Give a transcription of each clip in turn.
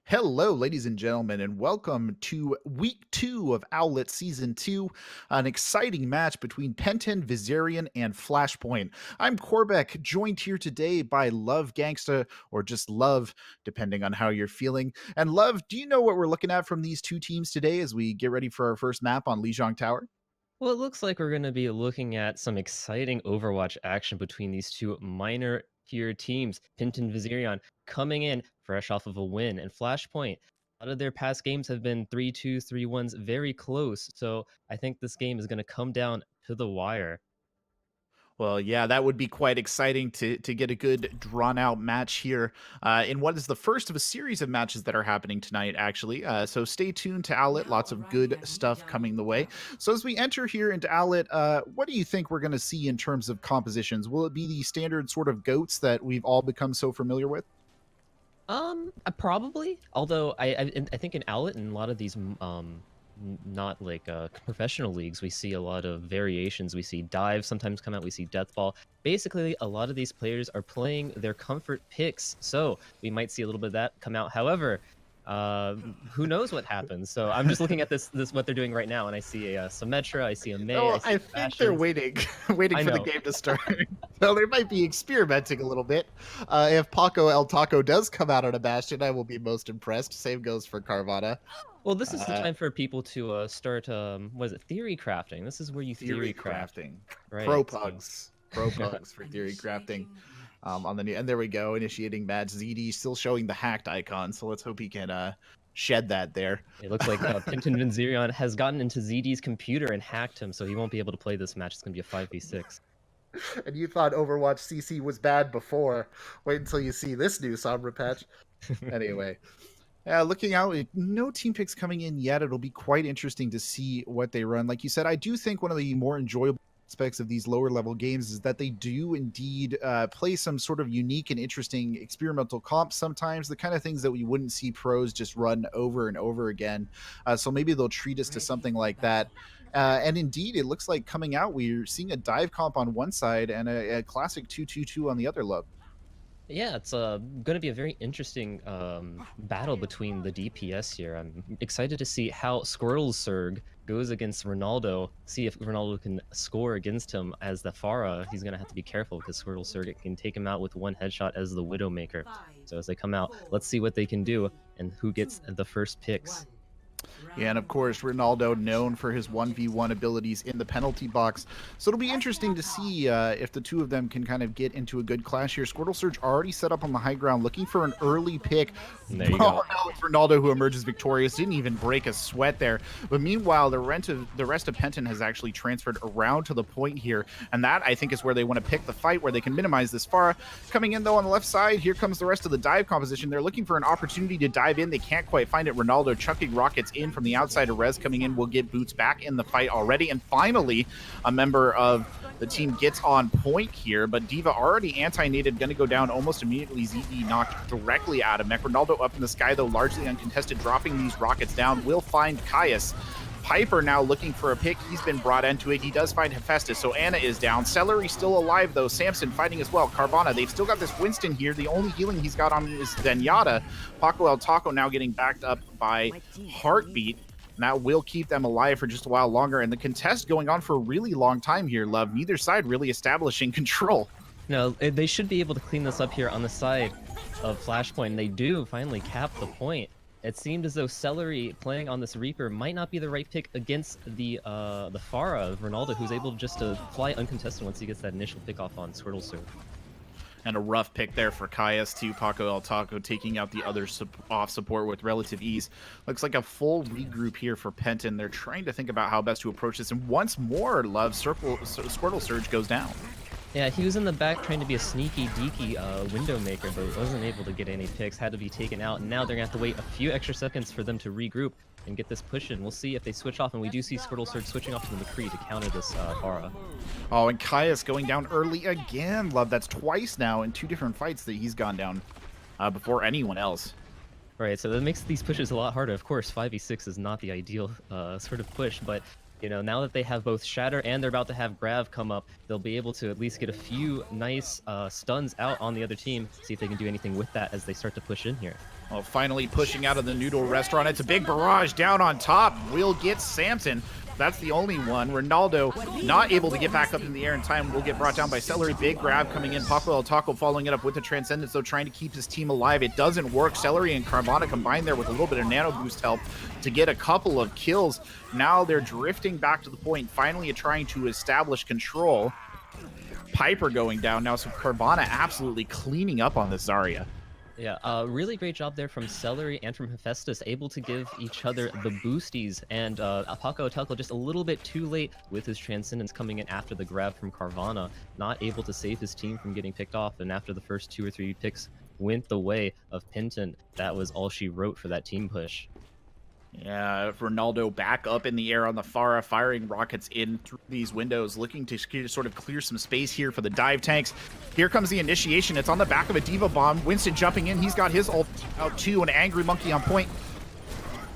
Hello, ladies and gentlemen, and welcome to week 2 of Owlet Season 2, an exciting match between Penten, Visirion, and Flashpoint. I'm Corbec, joined here today by LuvGangster, or just Love, depending on how you're feeling. And Love, do you know what we're looking at from these two teams today as we get ready for our first map on Lijiang Tower? Well, it looks like we're going to be looking at some exciting Overwatch action between these two minor tier teams. Penten Visirion coming in fresh off of a win, and Flashpoint. A lot of their past games have been 3-2, 3-1s, very close. So I think this game is going to come down to the wire. Well, yeah, that would be quite exciting to get a good drawn out match here in what is the first of a series of matches that are happening tonight, actually. So stay tuned to Owlet. Lots of good stuff coming the way. So as we enter here into Owlet, what do you think we're going to see in terms of compositions? Will it be the standard sort of goats that we've all become so familiar with? Probably. Although I think in Owlet and a lot of these not like professional leagues, we see a lot of variations. We see dive sometimes come out. We see death ball. Basically, a lot of these players are playing their comfort picks, so we might see a little bit of that come out. However, who knows what happens? So I'm just looking at this what they're doing right now, and I see a Symmetra, I see a May, I Oh, see I think they're Bastions. waiting, waiting I for the know. game to start. So they might be experimenting a little bit. If Paco El Taco does come out on a Bastion, I will be most impressed. Same goes for Carvana. Well, this is the Uh, time for people to start what is it, theory crafting. This is where you Theory theory craft, crafting. right? Pro So pugs. Pro pugs for theory crafting. On the new, and there we go, initiating match. ZD still showing the hacked icon, so let's hope he can shed that there. it looks like Penten Vinzirion has gotten into ZD's computer and hacked him, so he won't be able to play this match. It's going to be a 5v6. And you thought Overwatch CC was bad before. Wait until you see this new Sombra patch. Anyway, looking out, no team picks coming in yet. It'll be quite interesting to see what they run. Like you said, I do think one of the more enjoyable aspects of these lower level games is that they do indeed play some sort of unique and interesting experimental comps sometimes, the kind of things that we wouldn't see pros just run over and over again. So maybe they'll treat us to something like that. And indeed, it looks like coming out, we're seeing a dive comp on one side and a classic 2-2-2 on the other, Love. Yeah, it's going to be a very interesting battle between the DPS here. I'm excited to see how Squirtle Surg goes against Ronaldo. See if Ronaldo can score against him as the Pharah. He's going to have to be careful because Squirtle Surg can take him out with one headshot as the Widowmaker. So as they come out, let's see what they can do and who gets the first picks. Yeah, and of course, Ronaldo known for his 1v1 abilities in the penalty box. So it'll be interesting to see if the two of them can kind of get into a good clash here. Squirtle Surge already set up on the high ground, looking for an early pick. And there you Oh, go. no, it's Ronaldo who emerges victorious. Didn't even break a sweat there. But meanwhile, the rest of Penten has actually transferred around to the point here. And that, I think, is where they want to pick the fight, where they can minimize this Pharah. Coming in, though, on the left side, here comes the rest of the dive composition. They're looking for an opportunity to dive in. They can't quite find it. Ronaldo chucking rockets in from the outside. Rez coming in will get Boots back in the fight already. And finally, a member of the team gets on point here, but D.Va already anti-nated, going to go down almost immediately. ZD knocked directly out of mech. Ronaldo up in the sky, though, largely uncontested, dropping these rockets down. Will find Caius. Piper now looking for a pick. He's been brought into it. He does find Hephaestus, so Anna is down. Celery still alive, though. Samson fighting as well. Carvana, they've still got this Winston here. The only healing he's got on is Zenyatta. Paco El Taco now getting backed up by Heartbeat. And that will keep them alive for just a while longer. And the contest going on for a really long time here, Love. Neither side really establishing control. No, they should be able to clean this up here on the side of Flashpoint. And they do finally cap the point. It seemed as though Celery playing on this Reaper might not be the right pick against the Pharah of Ronaldo, who's able just to fly uncontested once he gets that initial pick off on Squirtle Surge. And a rough pick there for Caius, too. Paco El Taco taking out the other off support with relative ease. Looks like a full regroup here for Penten. They're trying to think about how best to approach this. And once more, Love, Squirtle Surge goes down. Yeah, he was in the back trying to be a sneaky deaky window maker, but wasn't able to get any picks, had to be taken out. And now they're going to have to wait a few extra seconds for them to regroup and get this push in. We'll see if they switch off, and we do see Squirtle Surge switching off to the McCree to counter this Pharah. Oh, and Caius going down early again. Love, that's twice now in two different fights that he's gone down before anyone else. Right, so that makes these pushes a lot harder. Of course, 5v6 is not the ideal sort of push, but you know, now that they have both Shatter and they're about to have Grav come up, they'll be able to at least get a few nice stuns out on the other team, see if they can do anything with that as they start to push in here. Well, finally pushing out of the noodle restaurant. It's a big barrage down on top. Will get Samson. That's the only one. Ronaldo not able to get back up in the air in time. Will get brought down by Celery. Big grab coming in. Paco El Taco following it up with the Transcendence, though, trying to keep his team alive. It doesn't work. Celery and Carvana combined there with a little bit of nano boost help to get a couple of kills. Now they're drifting back to the point, finally trying to establish control. Piper going down now, so Carvana absolutely cleaning up on this Zarya. Yeah, really great job there from Celery and from Hephaestus, able to give each other the boosties, and Paco Telco just a little bit too late with his Transcendence coming in after the grab from Carvana, not able to save his team from getting picked off, and after the first 2 or 3 picks went the way of Penten, that was all she wrote for that team push. Yeah, Ronaldo back up in the air on the Pharah, firing rockets in through these windows, looking to sort of clear some space here for the dive tanks. Here comes the initiation. It's on the back of a Diva Bomb. Winston jumping in. He's got his ult out too. An Angry Monkey on point.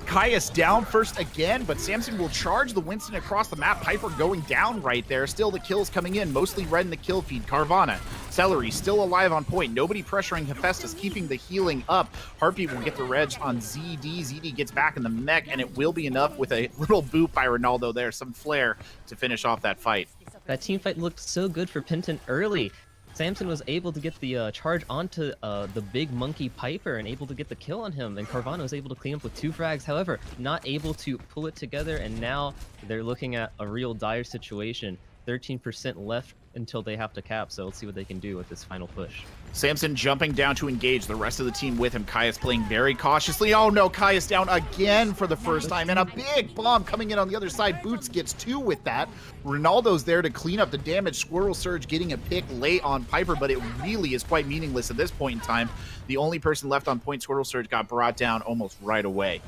Caius down first again, but Samson will charge the Winston across the map. Piper going down right there. Still the kills coming in, mostly red in the kill feed. Carvana, Celery still alive on point. Nobody pressuring Hephaestus, keeping the healing up. Heartbeat will get the reg on ZD. ZD gets back in the mech, and it will be enough with a little boot by Ronaldo there. Some flair to finish off that fight. That team fight looked so good for Penten early. Samson was able to get the charge onto the big monkey Piper and able to get the kill on him, and Carvana was able to clean up with 2 frags, however, not able to pull it together, and now they're looking at a real dire situation. 13% left until they have to cap, so let's see what they can do with this final push. Samson jumping down to engage the rest of the team with him. Caius playing very cautiously. Oh no, Caius down again for the first time, and a big bomb coming in on the other side. Boots gets 2 with that. Ronaldo's there to clean up the damage. Squirrel Surge getting a pick late on Piper, but it really is quite meaningless at this point in time. The only person left on point, Squirrel Surge, got brought down almost right away.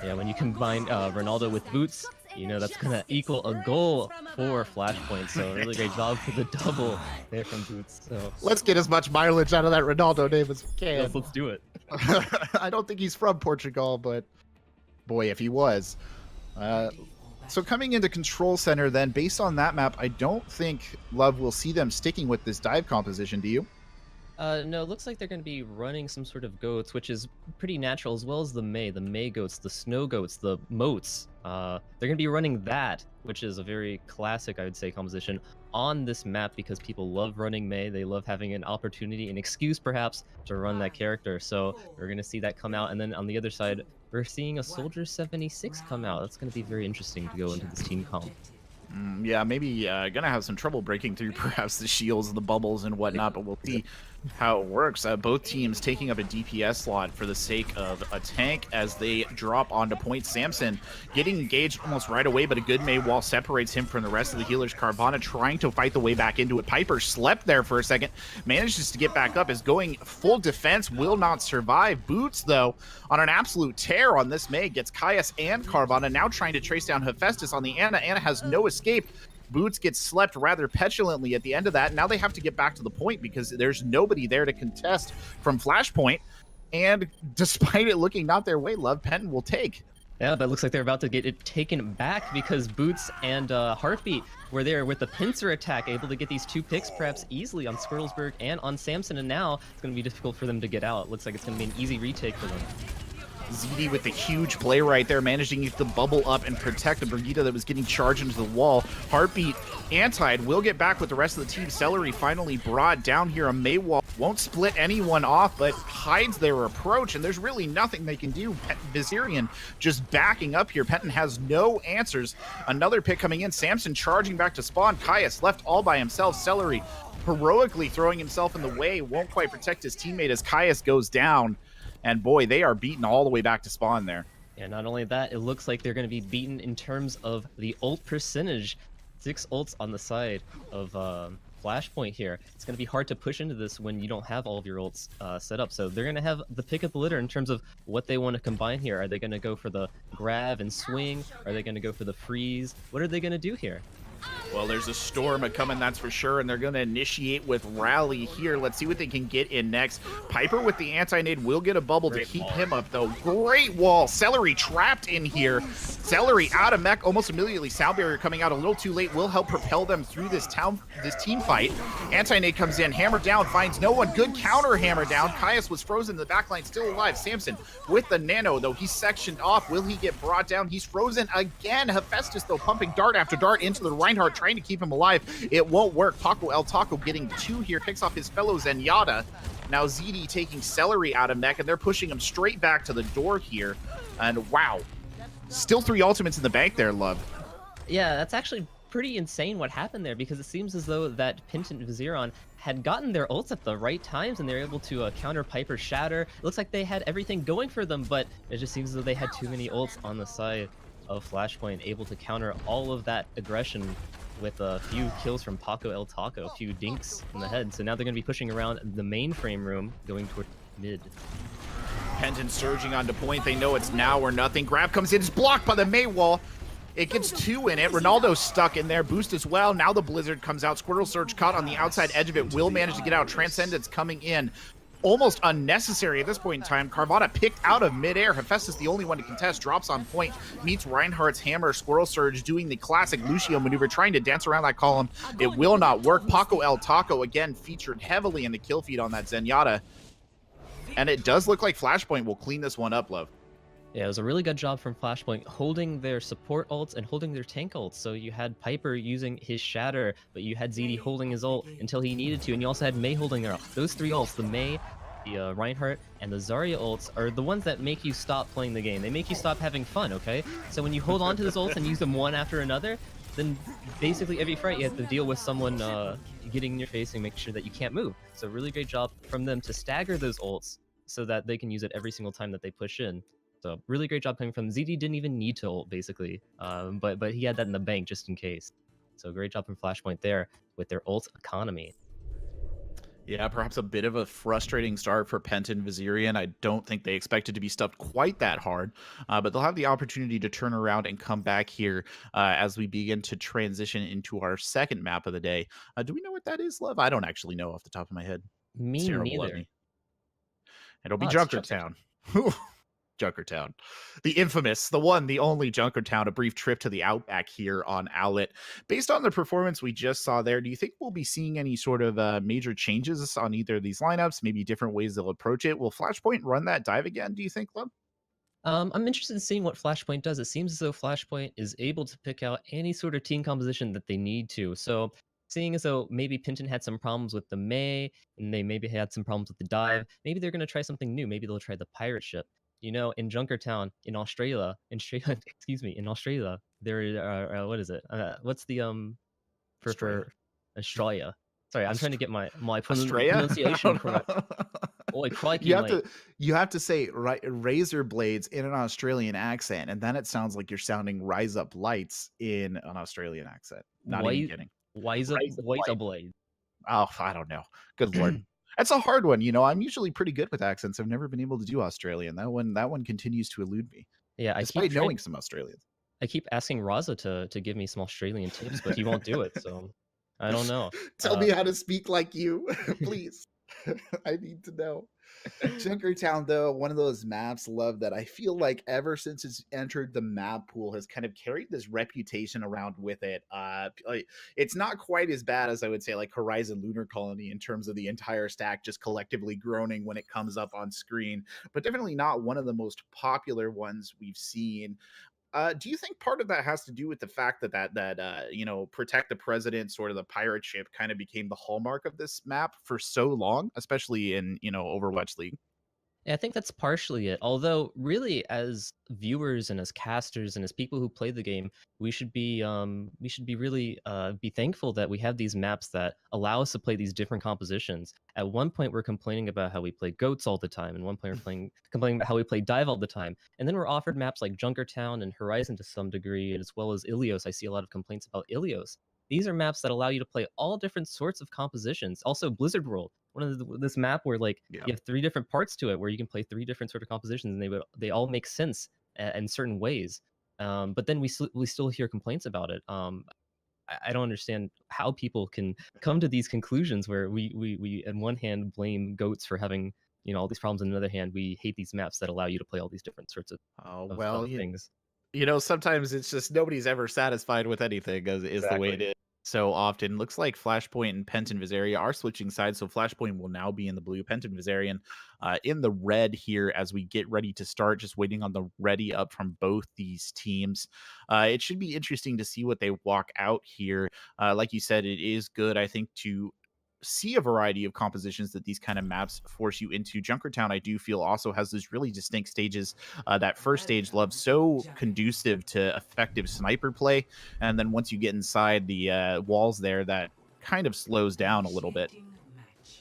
Yeah, when you combine Ronaldo with Boots, you know that's gonna equal a goal for Flashpoint. So really great job for the double there from Boots. So let's get as much mileage out of that Ronaldo name as we can. Yes, let's do it. I don't think he's from Portugal, but boy, if he was. So coming into Control Center then, based on that map, I don't think Love will see them sticking with this dive composition, do you? No, it looks like they're going to be running some sort of goats, which is pretty natural, as well as the May goats, the snow goats, the moats. They're going to be running that, which is a very classic, I would say, composition on this map because people love running May. They love having an opportunity, an excuse perhaps, to run that character. So we're going to see that come out. And then on the other side, we're seeing a Soldier 76 come out. That's going to be very interesting to go into this team comp. Yeah, maybe gonna have some trouble breaking through perhaps the shields and the bubbles and whatnot, but we'll see how it works. Both teams taking up a DPS slot for the sake of a tank as they drop onto point. Samson getting engaged almost right away, but a good May wall separates him from the rest of the healers. Carvana trying to fight the way back into it. Piper slept there for a second, manages to get back up, is going full defense, will not survive. Boots, though, on an absolute tear on this May, gets Caius and Carvana, now trying to trace down Hephaestus on the Ana. Ana has no escape. Boots gets slept rather petulantly at the end of that. Now they have to get back to the point because there's nobody there to contest from Flashpoint. And despite it looking not their way, Love Penten will take. Yeah, but it looks like they're about to get it taken back because Boots and Heartbeat were there with the pincer attack, able to get these 2 picks perhaps easily on Squirtlesburg and on Samson, and now it's going to be difficult for them to get out. It looks like it's going to be an easy retake for them. ZD with the huge play right there, managing to get the bubble up and protect the Brigitte that was getting charged into the wall. Heartbeat, Anti will get back with the rest of the team. Celery finally brought down here. A May wall won't split anyone off, but hides their approach, and there's really nothing they can do. Visirion just backing up here. Penten has no answers. Another pick coming in. Samson charging back to spawn. Caius left all by himself. Celery heroically throwing himself in the way. Won't quite protect his teammate as Caius goes down. And boy, they are beaten all the way back to spawn there. Yeah, not only that, it looks like they're going to be beaten in terms of the ult percentage. 6 ults on the side of Flashpoint here. It's going to be hard to push into this when you don't have all of your ults set up. So they're going to have the pick of the litter in terms of what they want to combine here. Are they going to go for the grab and swing? Are they going to go for the freeze? What are they going to do here? Well, there's a storm a-coming, that's for sure, and they're going to initiate with Rally here. Let's see what they can get in next. Piper with the anti-nade will get a bubble to keep him up, though. Great wall. Celery trapped in here. Celery out of mech almost immediately. Sound barrier coming out a little too late will help propel them through this team fight. Anti-nade comes in. Hammer down. Finds no one. Good counter hammer down. Caius was frozen in the backline. Still alive. Samson with the nano, though. He's sectioned off. Will he get brought down? He's frozen again. Hephaestus, though, pumping dart after dart into the Reinhardt, trying to keep him alive. It won't work. Paco El Taco getting 2 here, picks off his fellow Zenyatta. Now ZD taking Celery out of mech, and they're pushing him straight back to the door here. And wow, still 3 ultimates in the bank there, Love. Yeah, that's actually pretty insane what happened there, because it seems as though that Penten and Visirion had gotten their ults at the right times, and they're able to counter Piper's Shatter. It looks like they had everything going for them, but it just seems as though they had too many ults on the side of Flashpoint, able to counter all of that aggression with a few kills from Paco El Taco, a few dinks in the head. So now they're going to be pushing around the mainframe room, going toward mid. Penten surging onto point. They know it's now or nothing. Grab comes in. It's blocked by the May wall. It gets 2 in it. Ronaldo's stuck in there. Boost as well. Now the Blizzard comes out. Squirrel Surge caught on the outside edge of it. Will manage to get out. Transcendence coming in. Almost unnecessary at this point in time. Carvana picked out of midair. Hephaestus, the only one to contest, drops on point, meets Reinhardt's hammer. Squirrel Surge doing the classic Lucio maneuver, trying to dance around that column. It will not work. Paco El Taco, again, featured heavily in the kill feed on that Zenyatta. And it does look like Flashpoint will clean this one up, Love. Yeah, it was a really good job from Flashpoint holding their support ults and holding their tank ults. So you had Piper using his Shatter, but you had ZD holding his ult until he needed to, and you also had Mei holding their ult. Those 3 ults, the Mei, the Reinhardt, and the Zarya ults, are the ones that make you stop playing the game. They make you stop having fun, okay? So when you hold on to those ults and use them one after another, then basically every fight you have to deal with someone getting in your face and make sure that you can't move. So really great job from them to stagger those ults so that they can use it every single time that they push in. So really great job coming from ZD. Didn't even need to ult, basically, but he had that in the bank just in case. So great job from Flashpoint there with their ult economy. Yeah, perhaps a bit of a frustrating start for Penten Visirion. I don't think they expected to be stuffed quite that hard, but they'll have the opportunity to turn around and come back here as we begin to transition into our second map of the day. Do we know what that is, Love? I don't actually know off the top of my head. Me neither. It'll be Junkertown. Junkertown. The infamous, the one, the only Junkertown, a brief trip to the Outback here on Owlet. Based on the performance we just saw there, do you think we'll be seeing any sort of major changes on either of these lineups, maybe different ways they'll approach it? Will Flashpoint run that dive again, do you think, Love? I'm interested in seeing what Flashpoint does. It seems as though Flashpoint is able to pick out any sort of team composition that they need to. So seeing as though maybe Penten had some problems with the Mei, and they maybe had some problems with the dive, maybe they're going to try something new. Maybe they'll try the pirate ship. You know, in Junkertown, in Australia, excuse me, in Australia, there are what's the for Australia? Sorry, I'm trying to get my pronunciation correct. Boy, crikey, you have to say razor blades in an Australian accent, and then it sounds like you're sounding Rise Up Lights in an Australian accent. Not even kidding. Rise Up Blade. Oh, I don't know. Good lord. That's a hard one. You know, I'm usually pretty good with accents. I've never been able to do Australian. That one continues to elude me. Yeah, despite knowing some Australians. I keep asking Raza to give me some Australian tips, but he won't do it. So I don't know. Tell me how to speak like you, please. I need to know. Junkertown, though, one of those maps, Love, that I feel like ever since it's entered the map pool has kind of carried this reputation around with it. It's not quite as bad as I would say like Horizon Lunar Colony in terms of the entire stack just collectively groaning when it comes up on screen, but definitely not one of the most popular ones we've seen. Do you think part of that has to do with the fact that you know, protect the president, sort of the pirate ship, kind of became the hallmark of this map for so long, especially in, you know, Overwatch League? Yeah, I think that's partially it. Although, really, as viewers and as casters and as people who play the game, we should be really be thankful that we have these maps that allow us to play these different compositions. At one point, we're complaining about how we play goats all the time, and one point we're complaining about how we play dive all the time, and then we're offered maps like Junkertown and Horizon to some degree, as well as Ilios. I see a lot of complaints about Ilios. These are maps that allow you to play all different sorts of compositions. Also, Blizzard World, this map where you have 3 different parts to it, where you can play 3 different sort of compositions, and they all make sense in certain ways. But then we still hear complaints about it. I don't understand how people can come to these conclusions where we on one hand blame goats for having all these problems, and on the other hand we hate these maps that allow you to play all these different sorts of Oh, of, well, of things. sometimes it's just nobody's ever satisfied with anything, is the way it Exactly. is. So often, looks like Flashpoint and Penten Visirion are switching sides. So Flashpoint will now be in the blue, Penten Visirion in the red here as we get ready to start. Just waiting on the ready up from both these teams. It should be interesting to see what they walk out here. Like you said, it is good, I think, to see a variety of compositions that these kind of maps force you into. Junkertown, I do feel, also has those really distinct stages. That first stage, Love, so conducive to effective sniper play, and then once you get inside the walls there, that kind of slows down a little bit.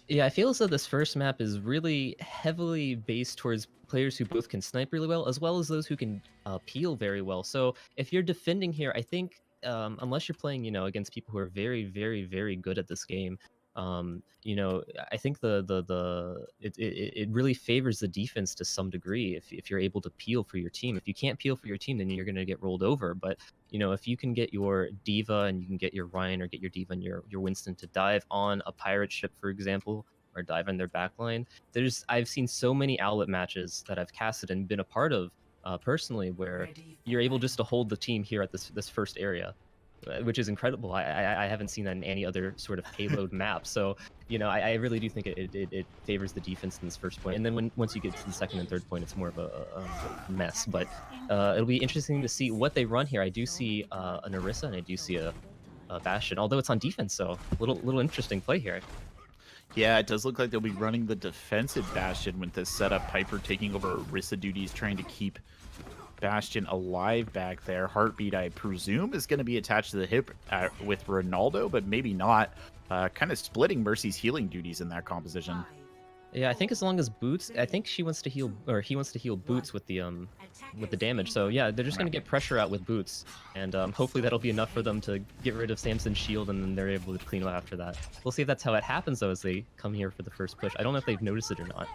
Yeah, I feel as though this first map is really heavily based towards players who both can snipe really well, as well as those who can peel very well. So if you're defending here, I think unless you're playing, against people who are very, very, very good at this game, I think it really favors the defense to some degree if you're able to peel for your team. If you can't peel for your team, then you're going to get rolled over. But if you can get your Diva and you can get your Ryan or get your Diva and your Winston to dive on a pirate ship, for example, or dive on their backline, I've seen so many Owlet matches that I've casted and been a part of personally where you're able just to hold the team here at this first area, which is incredible. I haven't seen that in any other sort of payload map. So, I really do think it favors the defense in this first point. And then once you get to the second and third point, it's more of a mess. But it'll be interesting to see what they run here. I do see an Orisa and I do see a Bastion, although it's on defense. So little interesting play here. Yeah, it does look like they'll be running the defensive Bastion with this setup. Piper taking over Orisa duties, trying to keep Bastion alive back there. Heartbeat, I presume, is going to be attached to the hip with Ronaldo, but maybe not. Kind of splitting Mercy's healing duties in that composition. Yeah, I think as long as Boots, I think she wants to heal, or he wants to heal Boots with the damage. So yeah, they're just going to get pressure out with Boots, and hopefully that'll be enough for them to get rid of Samson's shield, and then they're able to clean up after that. We'll see if that's how it happens though as they come here for the first push. I don't know if they've noticed it or not.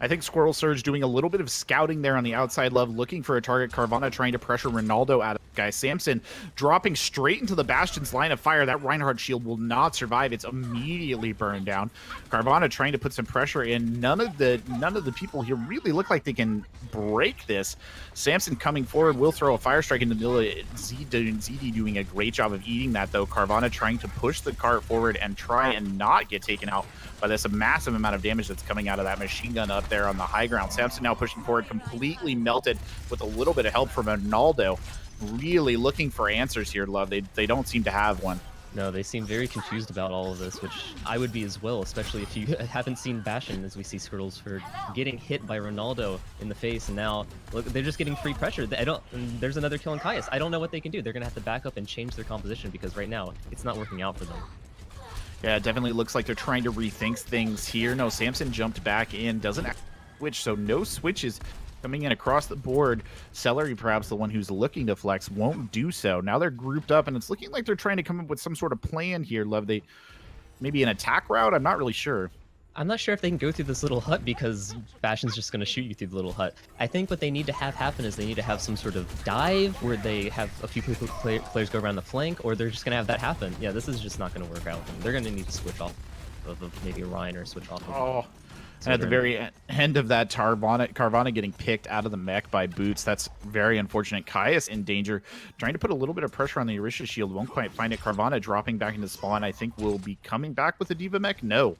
I think Squirrel Surge doing a little bit of scouting there on the outside, Love, looking for a target. Carvana trying to pressure Ronaldo out of the guy. Samson dropping straight into the Bastion's line of fire. That Reinhardt shield will not survive. It's immediately burned down. Carvana trying to put some pressure in. None of the people here really look like they can break this. Samson coming forward will throw a fire strike into the middle. ZD doing a great job of eating that, though. Carvana trying to push the cart forward and try and not get taken out by this massive amount of damage that's coming out of that machine gun up there on the high ground. Samson now pushing forward, completely melted with a little bit of help from Ronaldo. Really looking for answers here, Love. They don't seem to have one. No, they seem very confused about all of this, which I would be as well, especially if you haven't seen Bastion, as we see Squirtles for getting hit by Ronaldo in the face, and now look, they're just getting free pressure. There's another kill on Caius. I don't know what they can do. They're going to have to back up and change their composition because right now it's not working out for them. Yeah, it definitely looks like they're trying to rethink things here. No, Samson jumped back in, doesn't switch, so no switches coming in across the board. Celery, perhaps the one who's looking to flex, won't do so. Now they're grouped up, and it's looking like they're trying to come up with some sort of plan here, Love. Maybe an attack route? I'm not really sure. I'm not sure if they can go through this little hut because Bastion's just going to shoot you through the little hut. I think what they need to have happen is they need to have some sort of dive where they have a few players go around the flank, or they're just going to have that happen. Yeah, this is just not going to work out. They're going to need to switch off of maybe a Ryan or switch off of... Oh, and at the very end of that, Carvana getting picked out of the mech by Boots. That's very unfortunate. Caius in danger, trying to put a little bit of pressure on the Orisa shield. Won't quite find it. Carvana dropping back into spawn. I think will be coming back with the Diva mech. No.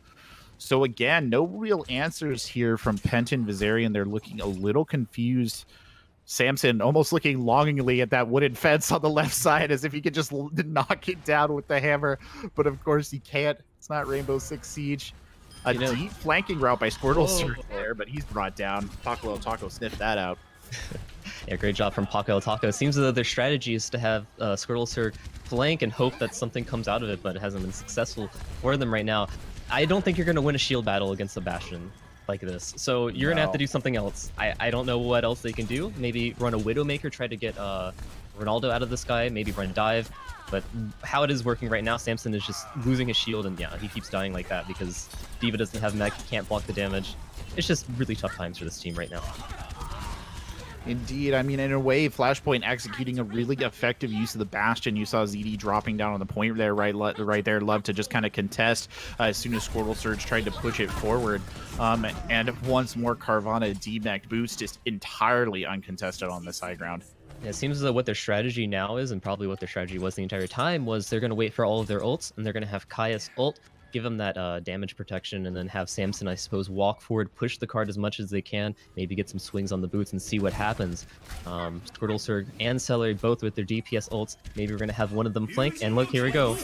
So again, no real answers here from Penten Visirion. They're looking a little confused. Samson almost looking longingly at that wooden fence on the left side as if he could just knock it down with the hammer. But of course he can't. It's not Rainbow Six Siege. A deep flanking route by Squirtle there, but he's brought down. Paco El Taco sniffed that out. Yeah, great job from Paco El Taco. It seems as though their strategy is to have Squirtle Sir flank and hope that something comes out of it, but it hasn't been successful for them right now. I don't think you're going to win a shield battle against a Bastion like this. So you're going to have to do something else. I don't know what else they can do. Maybe run a Widowmaker, try to get Ronaldo out of this guy, maybe run dive. But how it is working right now, Samson is just losing his shield, and yeah, he keeps dying like that because Diva doesn't have mech, he can't block the damage. It's just really tough times for this team right now. Indeed. I mean, in a way, Flashpoint executing a really effective use of the Bastion. You saw ZD dropping down on the point there, right there. Love to just kind of contest as soon as Squirtle Surge tried to push it forward. And once more, Carvana D-mech boots just entirely uncontested on this high ground. Yeah, it seems as though what their strategy now is, and probably what their strategy was the entire time, was they're going to wait for all of their ults, and they're going to have Kaya's ult, give them that damage protection, and then have Samson, I suppose, walk forward, push the card as much as they can, maybe get some swings on the boots and see what happens. Squirtle Surge and Celery both with their DPS ults. Maybe we're going to have one of them flank, and look, here we go.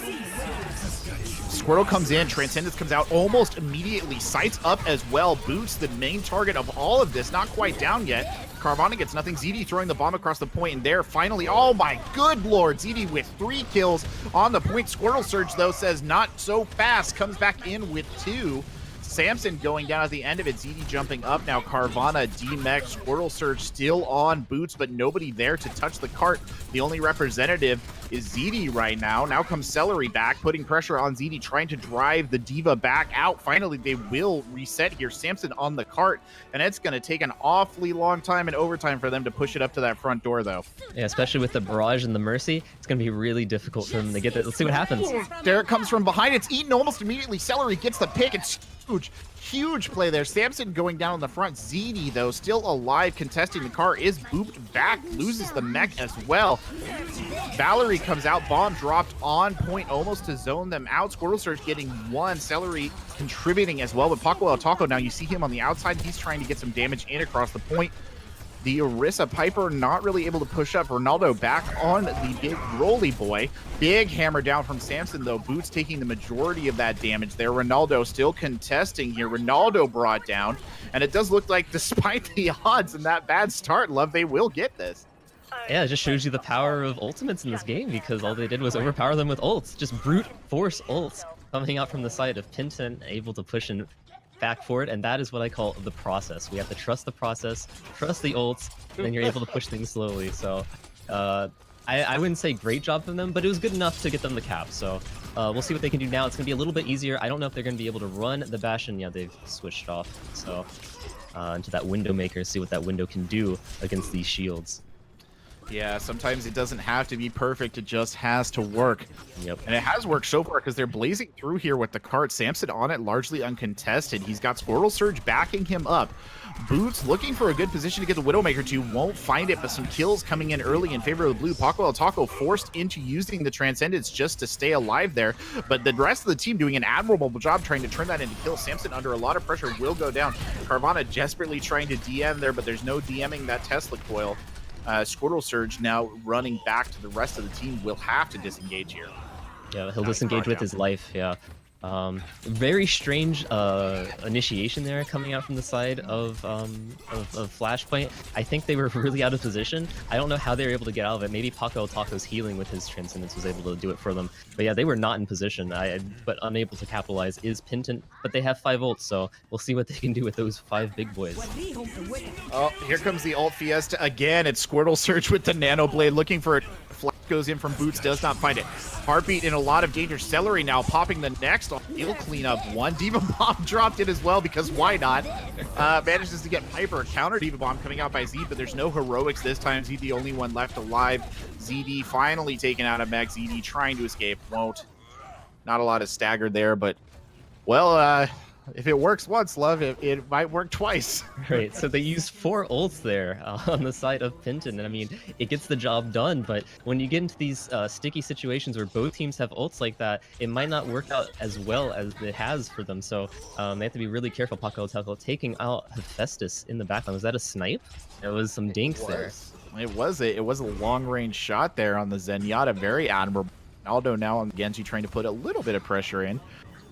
Squirtle comes in, Transcendence comes out almost immediately, sights up as well, Boots the main target of all of this, not quite down yet. Carvana gets nothing, ZD throwing the bomb across the point, and there finally, oh my good lord, ZD with 3 kills on the point. Squirtle Surge though says not so fast, comes back in with 2. Samson going down at the end of it, ZD jumping up now, Carvana, D-Mech, Squirtle Surge still on Boots, but nobody there to touch the cart. The only representative is ZD right now. Now comes Celery back, putting pressure on ZD, trying to drive the Diva back out. Finally, they will reset here. Samson on the cart, and it's going to take an awfully long time in overtime for them to push it up to that front door, though. Yeah, especially with the Barrage and the Mercy, it's going to be really difficult for them to get that. Let's see what happens. Derek comes from behind. It's eaten almost immediately. Celery gets the pick. It's huge play there. Samson going down on the front. ZD, though, still alive, contesting the car, is booped back, loses the mech as well. Valerie comes out, bomb dropped on point, almost to zone them out. Squirtle Surge getting 1, Celery contributing as well, but Paco El Taco, now you see him on the outside. He's trying to get some damage in across the point. The Orisa Piper not really able to push up. Ronaldo back on the big Rolly boy. Big hammer down from Samson, though. Boots taking the majority of that damage there. Ronaldo still contesting here. Ronaldo brought down. And it does look like, despite the odds and that bad start, Love, they will get this. Yeah, it just shows you the power of ultimates in this game, because all they did was overpower them with ults. Just brute force ults coming out from the side of Penten, able to push in back forward, and that is what I call the process. We have to trust the process, trust the ults, and then you're able to push things slowly. So I wouldn't say great job from them, but it was good enough to get them the cap. So we'll see what they can do now. It's going to be a little bit easier. I don't know if they're going to be able to run the Bastion. Yeah, they've switched off. So into that window maker, see what that window can do against these shields. Yeah, sometimes it doesn't have to be perfect. It just has to work. Yep. And it has worked so far because they're blazing through here with the cart. Samson on it, largely uncontested. He's got Squirtle Surge backing him up. Boots looking for a good position to get the Widowmaker to, won't find it, but some kills coming in early in favor of the blue. Paco El Taco forced into using the Transcendence just to stay alive there, but the rest of the team doing an admirable job trying to turn that into kills. Samson under a lot of pressure will go down. Carvana desperately trying to DM there, but there's no DMing that Tesla coil. Squirtle Surge now running back to the rest of the team will have to disengage here. Yeah, he'll disengage with his life, yeah. Very strange initiation there coming out from the side of Flashpoint. I think they were really out of position. I don't know how they were able to get out of it. Maybe Paco El Taco's healing with his Transcendence was able to do it for them. But yeah, they were not in position. But unable to capitalize is Penten. But they have 5 ults, so we'll see what they can do with those 5 big boys. Oh, here comes the ult Fiesta again. It's Squirtle Surge with the Nano Blade looking for it. Flash goes in from Boots, does not find it. Heartbeat in a lot of danger. Celery now popping the next. He'll clean up 1. Diva Bomb dropped it as well, because why not? Manages to get Piper. Counter Diva Bomb coming out by Z, but there's no heroics this time. Z the only one left alive. ZD finally taken out of mech. ZD trying to escape. Won't. Not a lot of staggered there, but well, if it works once, Love, it might work twice. Right, so they used 4 ults there on the side of Penten, and I mean, it gets the job done, but when you get into these sticky situations where both teams have ults like that, it might not work out as well as it has for them, so they have to be really careful. Paco El Taco taking out Hephaestus in the background. Was that a snipe? There was some dinks there. It was a long-range shot there on the Zenyatta. Very admirable. Aldo now on Genji trying to put a little bit of pressure in.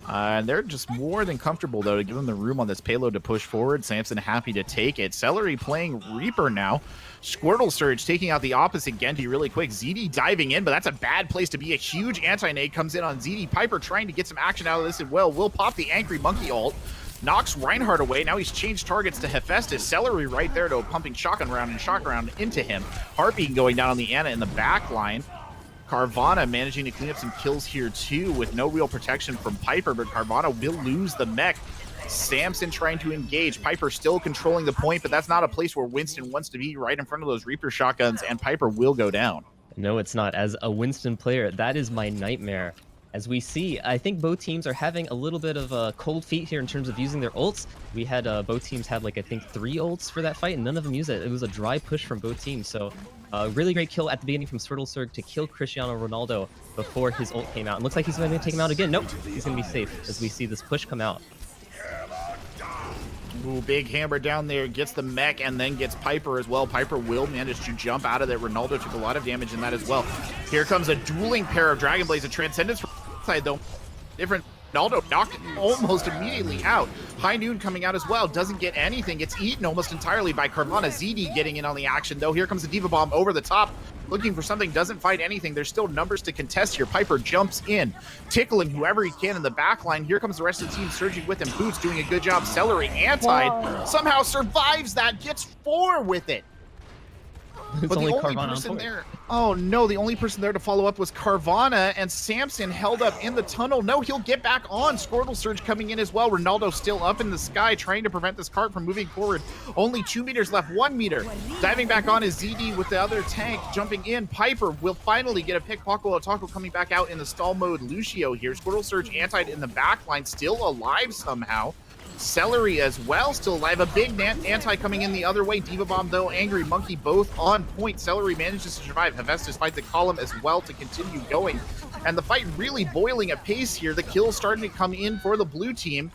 And they're just more than comfortable, though, to give them the room on this payload to push forward. Samson happy to take it. Celery playing Reaper now. Squirtle Surge taking out the opposite Genji really quick. ZD diving in, but that's a bad place to be. A huge anti-nade comes in on ZD. Piper trying to get some action out of this as well. Will pop the Angry Monkey ult. Knocks Reinhardt away. Now he's changed targets to Hephaestus. Celery right there, though, pumping shotgun round into him. Heartbeat going down on the Ana in the back line. Carvana managing to clean up some kills here too with no real protection from Piper, but Carvana will lose the mech. Samson trying to engage. Piper still controlling the point, but that's not a place where Winston wants to be, right in front of those Reaper shotguns, and Piper will go down. No, it's not. As a Winston player, that is my nightmare. As we see, I think both teams are having a little bit of cold feet here in terms of using their ults. We had both teams had like I think 3 ults for that fight, and none of them used it. It was a dry push from both teams. So really great kill at the beginning from Surtlesurg to kill Cristiano Ronaldo before his ult came out. And looks like he's going to take him out again. Nope, he's going to be safe as we see this push come out. Ooh, big hammer down there, gets the mech and then gets Piper as well. Piper will manage to jump out of it. Ronaldo took a lot of damage in that as well. Here comes a dueling pair of Dragon Blades of Transcendence from the side though. Different. Ronaldo knocked almost immediately out. High Noon coming out as well, doesn't get anything. Gets eaten almost entirely by Carvana. ZD getting in on the action though. Here comes the Diva Bomb over the top. Looking for something, doesn't find anything. There's still numbers to contest here. Piper jumps in, tickling whoever he can in the back line. Here comes the rest of the team surging with him. Boots doing a good job. Celery, Anti, somehow survives that, gets 4 with it. It's But only the only Carvana person there, oh no, the only person there to follow up was Carvana, and Samson held up in the tunnel. No, he'll get back on. Squirtle Surge coming in as well. Ronaldo still up in the sky trying to prevent this cart from moving forward. Only 2 meters left, 1 meter. Diving back on is ZD with the other tank jumping in. Piper will finally get a pick. Paco Taco coming back out in the stall mode. Lucio here. Squirtle Surge antied in the back line, still alive somehow. Celery as well, still alive. A big anti coming in the other way. Diva Bomb though, Angry Monkey both on point. Celery manages to survive. Hephaestus fights the column as well to continue going. And the fight really boiling at pace here. The kills starting to come in for the blue team.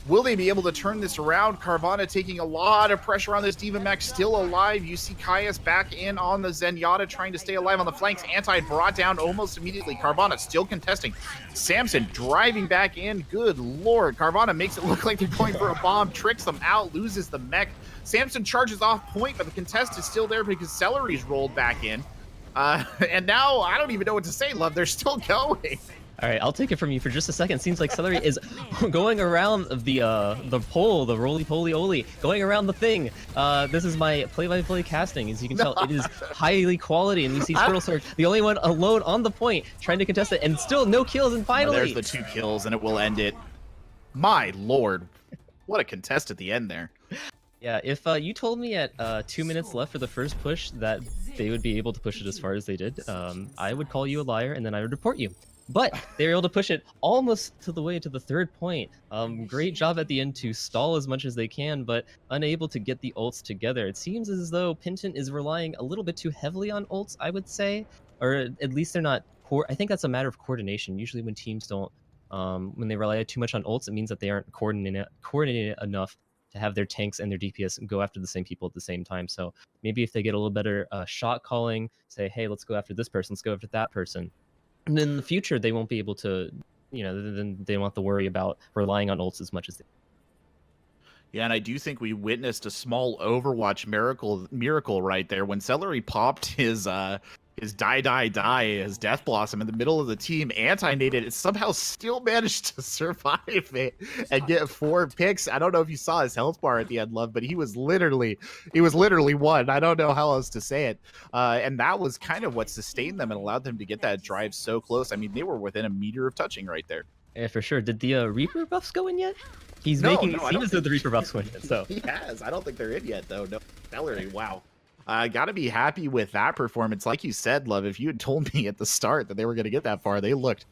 Will they be able to turn this around? Carvana taking a lot of pressure on this Diva Mech, still alive. You see Caius back in on the Zenyatta, trying to stay alive on the flanks. Anti brought down almost immediately. Carvana still contesting. Samson driving back in. Good lord. Carvana makes it look like they're going for a bomb, tricks them out, loses the mech. Samson charges off point, but the contest is still there because Celery's rolled back in. And now I don't even know what to say, Love. They're still going. All right, I'll take it from you for just a second. Seems like Celery is going around the pole, the roly-poly-oly, going around the thing. This is my play-by-play casting. As you can tell, it is highly quality, and we see Squirtle Surge, the only one alone on the point, trying to contest it, and still no kills, and finally... There's the 2 kills, and it will end it. My lord. What a contest at the end there. Yeah, if you told me at 2 minutes left for the first push that they would be able to push it as far as they did, I would call you a liar, and then I would report you. But they were able to push it almost to the way to the 3rd point. Great job at the end to stall as much as they can, but unable to get the ults together. It seems as though Penten is relying a little bit too heavily on ults, I would say. Or at least they're not... I think that's a matter of coordination. Usually when teams don't... when they rely too much on ults, it means that they aren't coordinated enough to have their tanks and their DPS go after the same people at the same time. So maybe if they get a little better shot calling, say, hey, let's go after this person, let's go after that person. And then in the future, they won't be able to, you know, then they won't have to worry about relying on ults as much as they. Yeah, and I do think we witnessed a small Overwatch miracle right there when Celery popped his die, his Death Blossom in the middle of the team, anti-nated, it somehow still managed to survive it and get 4 picks. I don't know if you saw his health bar at the end, Love, but he was literally one. I don't know how else to say it. And that was kind of what sustained them and allowed them to get that drive so close. I mean, they were within a meter of touching right there. Yeah, for sure. Did the Reaper buffs go in yet? He's making it seem as though the Reaper buffs went in. So he has. I don't think they're in yet, though. No, Celery, wow. Gotta be happy with that performance. Like you said, Love, if you had told me at the start that they were going to get that far, they looked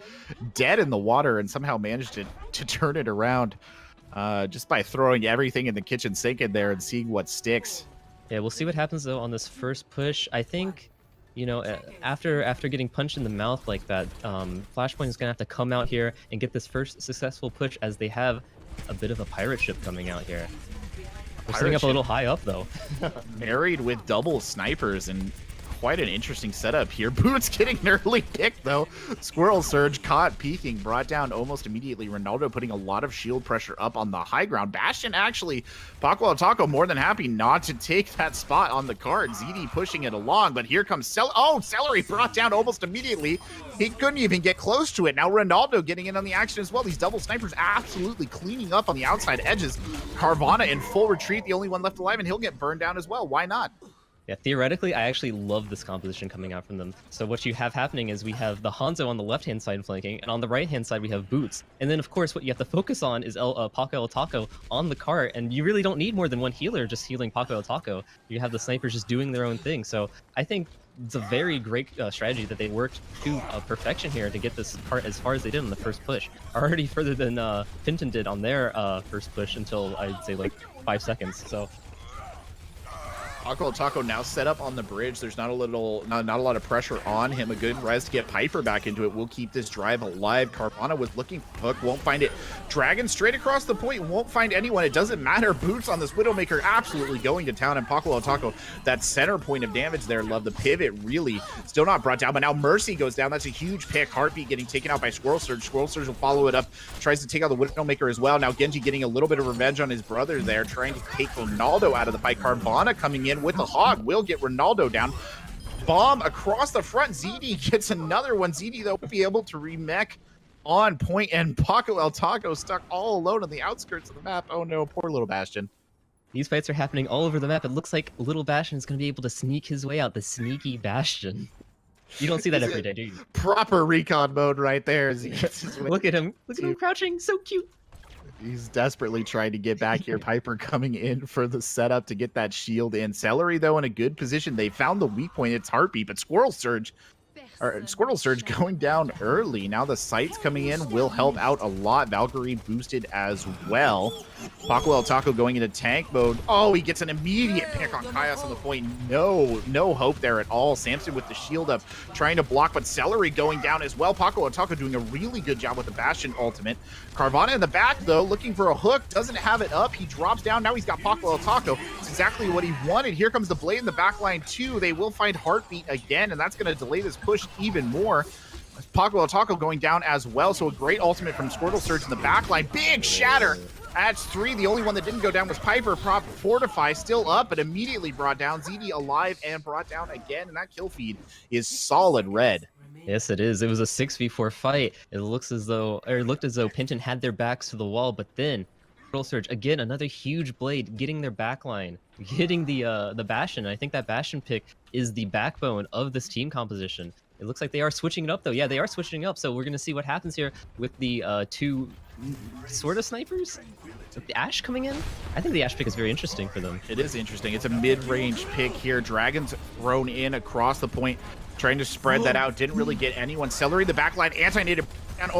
dead in the water and somehow managed to turn it around just by throwing everything in the kitchen sink in there and seeing what sticks. Yeah, we'll see what happens, though, on this first push. I think, you know, after getting punched in the mouth like that, Flashpoint is going to have to come out here and get this first successful push as they have a bit of a pirate ship coming out here. We're sitting up a little high up, though. Married with double snipers and quite an interesting setup here. Boots getting an early pick, though. Squirrel Surge caught peeking, brought down almost immediately. Ronaldo putting a lot of shield pressure up on the high ground. Bastion actually, Paco Taco more than happy not to take that spot on the card. ZD pushing it along, but here comes Celery brought down almost immediately. He couldn't even get close to it. Now Ronaldo getting in on the action as well. These double snipers absolutely cleaning up on the outside edges. Carvana in full retreat, the only one left alive, and he'll get burned down as well. Why not? Yeah, theoretically, I actually love this composition coming out from them. So what you have happening is we have the Hanzo on the left-hand side flanking, and on the right-hand side we have Boots. And then, of course, what you have to focus on is Paco El Taco on the cart, and you really don't need more than one healer just healing Paco El Taco. You have the snipers just doing their own thing. So I think it's a very great strategy that they worked to perfection here to get this cart as far as they did on the first push. Already further than Penten did on their first push until, I'd say, like 5 seconds. So Paco El Taco now set up on the bridge. There's not a lot of pressure on him. A good res to get Piper back into it will keep this drive alive. Carvana was looking for Hook, won't find it. Dragon straight across the point, won't find anyone. It doesn't matter. Boots on this Widowmaker absolutely going to town, and Paco El Taco, that center point of damage there, love the pivot, really still not brought down, but now Mercy goes down. That's a huge pick. Heartbeat getting taken out by Squirrel Surge. Squirrel Surge will follow it up, tries to take out the Widowmaker as well. Now Genji getting a little bit of revenge on his brother there, trying to take Ronaldo out of the fight. Carvana coming in with the hog will get Ronaldo down. Bomb across the front. ZD gets another one. ZD, though, will be able to remech on point, and Paco El Taco stuck all alone on the outskirts of the map. Oh no, poor little Bastion. these fights are happening all over the map. It looks like little Bastion is going to be able to sneak his way out. The sneaky Bastion. You don't see that every day, do you? Proper recon mode right there. Look at him. Look at him crouching. So cute. He's desperately trying to get back here. Piper coming in for the setup to get that shield in. Celery, though, in a good position. They found the weak point. It's Heartbeat, but Squirrel Surge going down early. Now the sights coming in will help out a lot. Valkyrie boosted as well. Paco El Taco going into tank mode. Oh, he gets an immediate pick on Kaios on the point. No hope there at all. Samson with the shield up, trying to block, but Celery going down as well. Paco El Taco doing a really good job with the Bastion ultimate. Carvana in the back, though, looking for a hook. Doesn't have it up. He drops down. Now he's got Paco El Taco. It's exactly what he wanted. Here comes the Blade in the back line, too. They will find Heartbeat again, and that's going to delay this push even more. Paco El Taco going down as well, so a great ultimate from Squirtle Surge in the backline. Big shatter. That's 3. The only one that didn't go down was Piper. Prop Fortify still up, but immediately brought down. ZD alive and brought down again, and that kill feed is solid red. Yes, it is. It was a 6v4 fight. It looked as though Penten had their backs to the wall, but then Squirtle Surge again, another huge blade, getting their backline, hitting the Bastion. I think that Bastion pick is the backbone of this team composition. It looks like they are switching it up, though. Yeah, they are switching it up. So we're going to see what happens here with the two sort of snipers. With the Ashe coming in. I think the Ashe pick is very interesting for them. It is interesting. It's a mid-range pick here. Dragon's thrown in across the point, trying to spread that out. Didn't really get anyone. Celery the backline, anti-native, and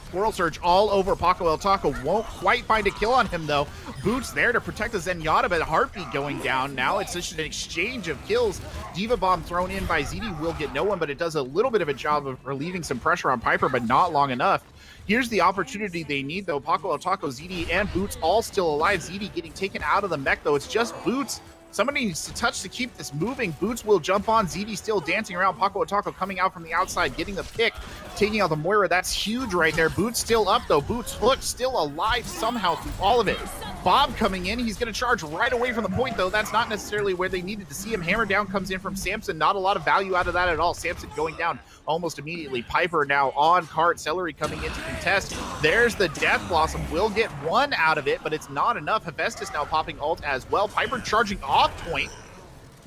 Squirrel Surge all over Paco El Taco. Won't quite find a kill on him, though. Boots there to protect the Zenyatta, but Heartbeat going down. Now it's just an exchange of kills. Diva Bomb thrown in by ZD will get no one, but it does a little bit of a job of relieving some pressure on Piper, but not long enough. Here's the opportunity they need, though. Paco El Taco, ZD, and Boots all still alive. ZD getting taken out of the mech, though. It's just Boots. Somebody needs to touch to keep this moving. Boots will jump on. ZD still dancing around. Paco El Taco coming out from the outside, getting the pick, taking out the Moira. That's huge right there. Boots still up, though. Boots hooked, still alive somehow through all of it. Bob coming in. He's going to charge right away from the point, though. That's not necessarily where they needed to see him. Hammer down comes in from Samson. Not a lot of value out of that at all. Samson going down almost immediately. Piper now on cart. Celery coming in to contest. There's the Death Blossom. Will get one out of it, but it's not enough. Hephaestus now popping ult as well. Piper charging off point.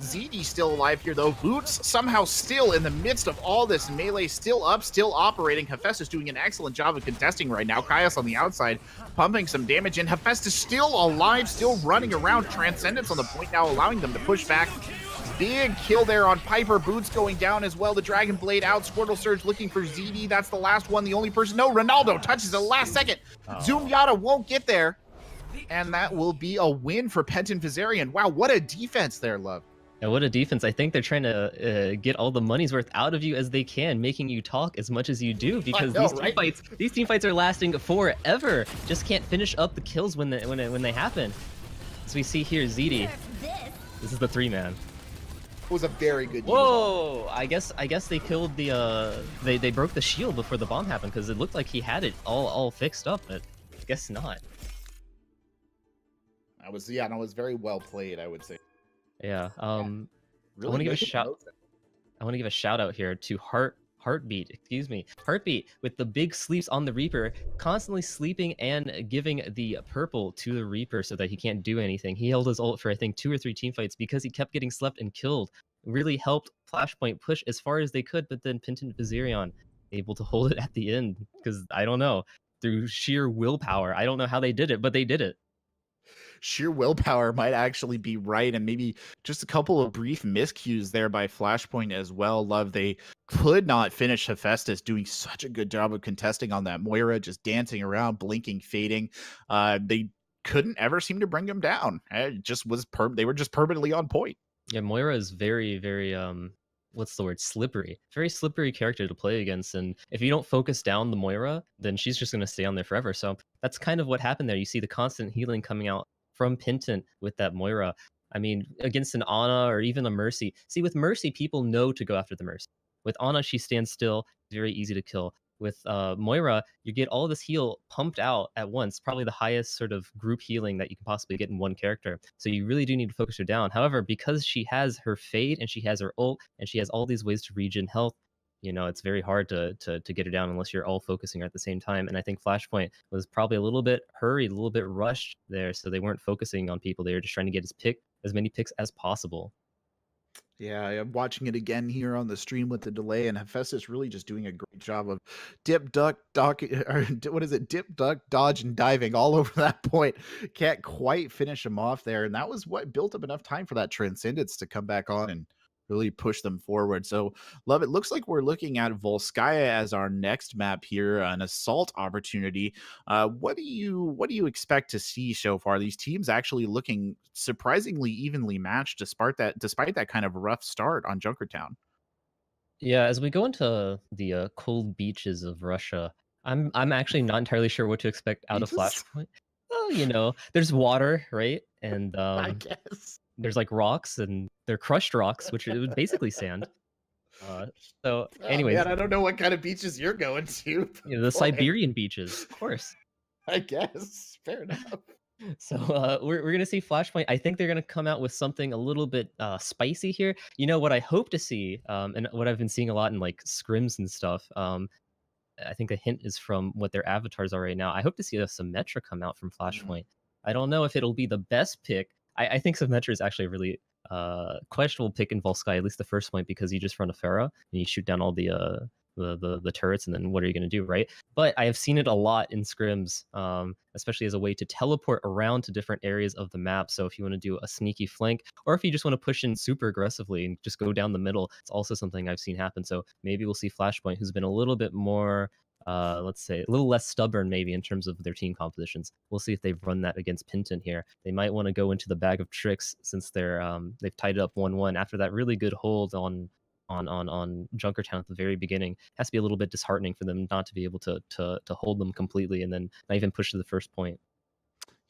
ZD still alive here, though. Boots somehow still in the midst of all this. Melee still up, still operating. Hephaestus doing an excellent job of contesting right now. Kaios on the outside, pumping some damage in. Hephaestus still alive, still running around. Transcendence on the point now, allowing them to push back. Big kill there on Piper. Boots going down as well. The Dragon Blade out. Squirtle Surge looking for ZD. That's the last one. The only person. No, Ronaldo touches it last second. Zoom Yada won't get there. And that will be a win for Penten Visirion. Wow, what a defense there, Love. Yeah, what a defense. I think they're trying to get all the money's worth out of you as they can, making you talk as much as you do, because these team fights are lasting forever. Just can't finish up the kills when they happen. As we see here, ZD. This is the 3-man. It was a very good Whoa! I guess they killed the they broke the shield before the bomb happened, because it looked like he had it all fixed up, but I guess not. That was very well played, I would say. Yeah. Really I want to give a shout out here to Heartbeat, excuse me. Heartbeat with the big sleeps on the Reaper, constantly sleeping and giving the purple to the Reaper so that he can't do anything. He held his ult for I think 2 or 3 team fights because he kept getting slept and killed. Really helped Flashpoint push as far as they could, but then Penten and Visirion able to hold it at the end because I don't know, through sheer willpower. I don't know how they did it, but they did it. Sheer willpower might actually be right, and maybe just a couple of brief miscues there by Flashpoint as well. Love, they could not finish Hephaestus doing such a good job of contesting on that Moira, just dancing around, blinking, fading. They couldn't ever seem to bring him down. It just was they were just permanently on point. Yeah, Moira is very, very what's the word? Slippery. Very slippery character to play against. And if you don't focus down the Moira, then she's just gonna stay on there forever. So that's kind of what happened there. You see the constant healing coming out from Penten with that Moira. I mean, against an Ana or even a Mercy. See, with Mercy, people know to go after the Mercy. With Ana, she stands still, very easy to kill. With Moira, you get all this heal pumped out at once, probably the highest sort of group healing that you can possibly get in one character. So you really do need to focus her down. However, because she has her fade and she has her ult and she has all these ways to regen health, you know, it's very hard to get her down unless you're all focusing her at the same time. And I think Flashpoint was probably a little bit hurried, a little bit rushed there, so they weren't focusing on people. They were just trying to get as many picks as possible. Yeah, I'm watching it again here on the stream with the delay, and Hephaestus really just doing a great job of dip, duck, or what is it? Dip, duck, dodge, and diving all over that point. Can't quite finish him off there, and that was what built up enough time for that Transcendence to come back on and really push them forward. So, love it. Looks like we're looking at Volskaya as our next map here, an assault opportunity. What do you expect to see so far? These teams actually looking surprisingly evenly matched, despite that kind of rough start on Junkertown. Yeah, as we go into the cold beaches of Russia, I'm actually not entirely sure what to expect out of Beaches, Flashpoint. Well, you know, there's water, right? And I guess. there's like rocks, and they're crushed rocks, which is basically sand. Uh, so, Oh anyways, man, I don't know what kind of beaches you're going to. you know, the Boy, Siberian beaches, of course. I guess fair enough. So we're gonna see Flashpoint. I think they're gonna come out with something a little bit spicy here. You know what I hope to see, and what I've been seeing a lot in like scrims and stuff. I think a hint is from what their avatars are right now. I hope to see a Symmetra come out from Flashpoint. I don't know if it'll be the best pick. I think Symmetra is actually a really questionable pick in Volskaya, at least the first point, because you just run a Pharah and you shoot down all the turrets, and then what are you going to do, right? But I have seen it a lot in scrims, especially as a way to teleport around to different areas of the map. So if you want to do a sneaky flank, or if you just want to push in super aggressively and just go down the middle, it's also something I've seen happen. So maybe we'll see Flashpoint, who's been a little bit more, let's say, a little less stubborn maybe in terms of their team compositions. We'll see if they've run that against Penten here. They might want to go into the bag of tricks since they've tied it up 1-1 after that really good hold on Junkertown at the very beginning. Has to be a little bit disheartening for them not to be able to hold them completely and then not even push to the first point.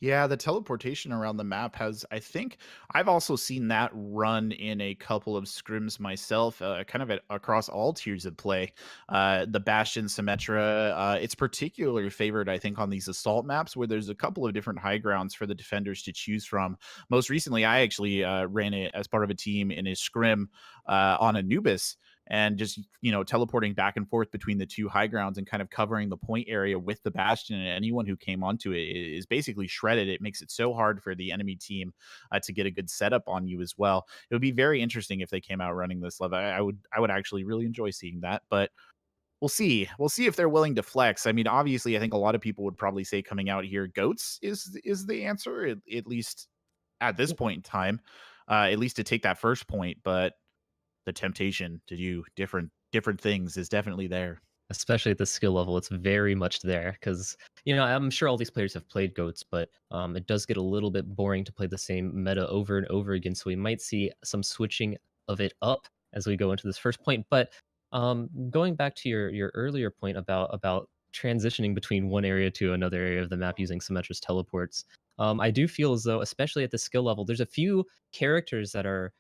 Yeah, the teleportation around the map has, I think, I've also seen that run in a couple of scrims myself, kind of across all tiers of play. The Bastion Symmetra, it's particularly favored, I think, on these assault maps where there's a couple of different high grounds for the defenders to choose from. Most recently, I actually ran it as part of a team in a scrim on Anubis, and just teleporting back and forth between the two high grounds and kind of covering the point area with the Bastion, and anyone who came onto it is basically shredded. It makes it so hard for the enemy team to get a good setup on you as well. It would be very interesting if they came out running this level. I would actually really enjoy seeing that, but we'll see if they're willing to flex. I mean, obviously I think a lot of people would probably say coming out here, goats is the answer, at least at this point in time, at least to take that first point. But the temptation to do different things is definitely there. Especially at the skill level, it's very much there because, you know, I'm sure all these players have played goats, but it does get a little bit boring to play the same meta over and over again. So we might see some switching of it up as we go into this first point. But going back to your earlier point about transitioning between one area to another area of the map using Symmetra's teleports, I do feel as though, especially at the skill level, there's a few characters that are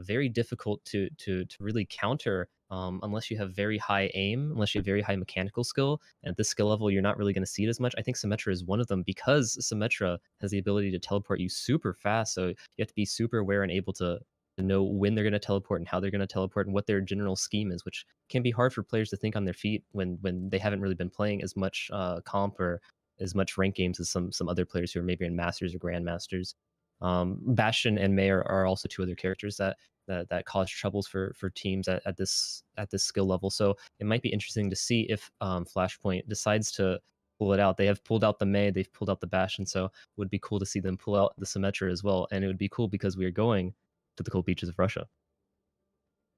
very difficult to really counter unless you have very high aim, unless you have very high mechanical skill. And at this skill level, you're not really going to see it as much. I think Symmetra is one of them because Symmetra has the ability to teleport you super fast. So you have to be super aware and able to to know when they're going to teleport and how they're going to teleport and what their general scheme is, which can be hard for players to think on their feet when they haven't really been playing as much comp or as much rank games as some other players who are maybe in masters or grandmasters. Bastion and May are also two other characters that cause troubles for teams at this skill level. So it might be interesting to see if Flashpoint decides to pull it out. They have pulled out the May, they've pulled out the Bastion, so it would be cool to see them pull out the Symmetra as well. And it would be cool because we are going to the cold beaches of Russia.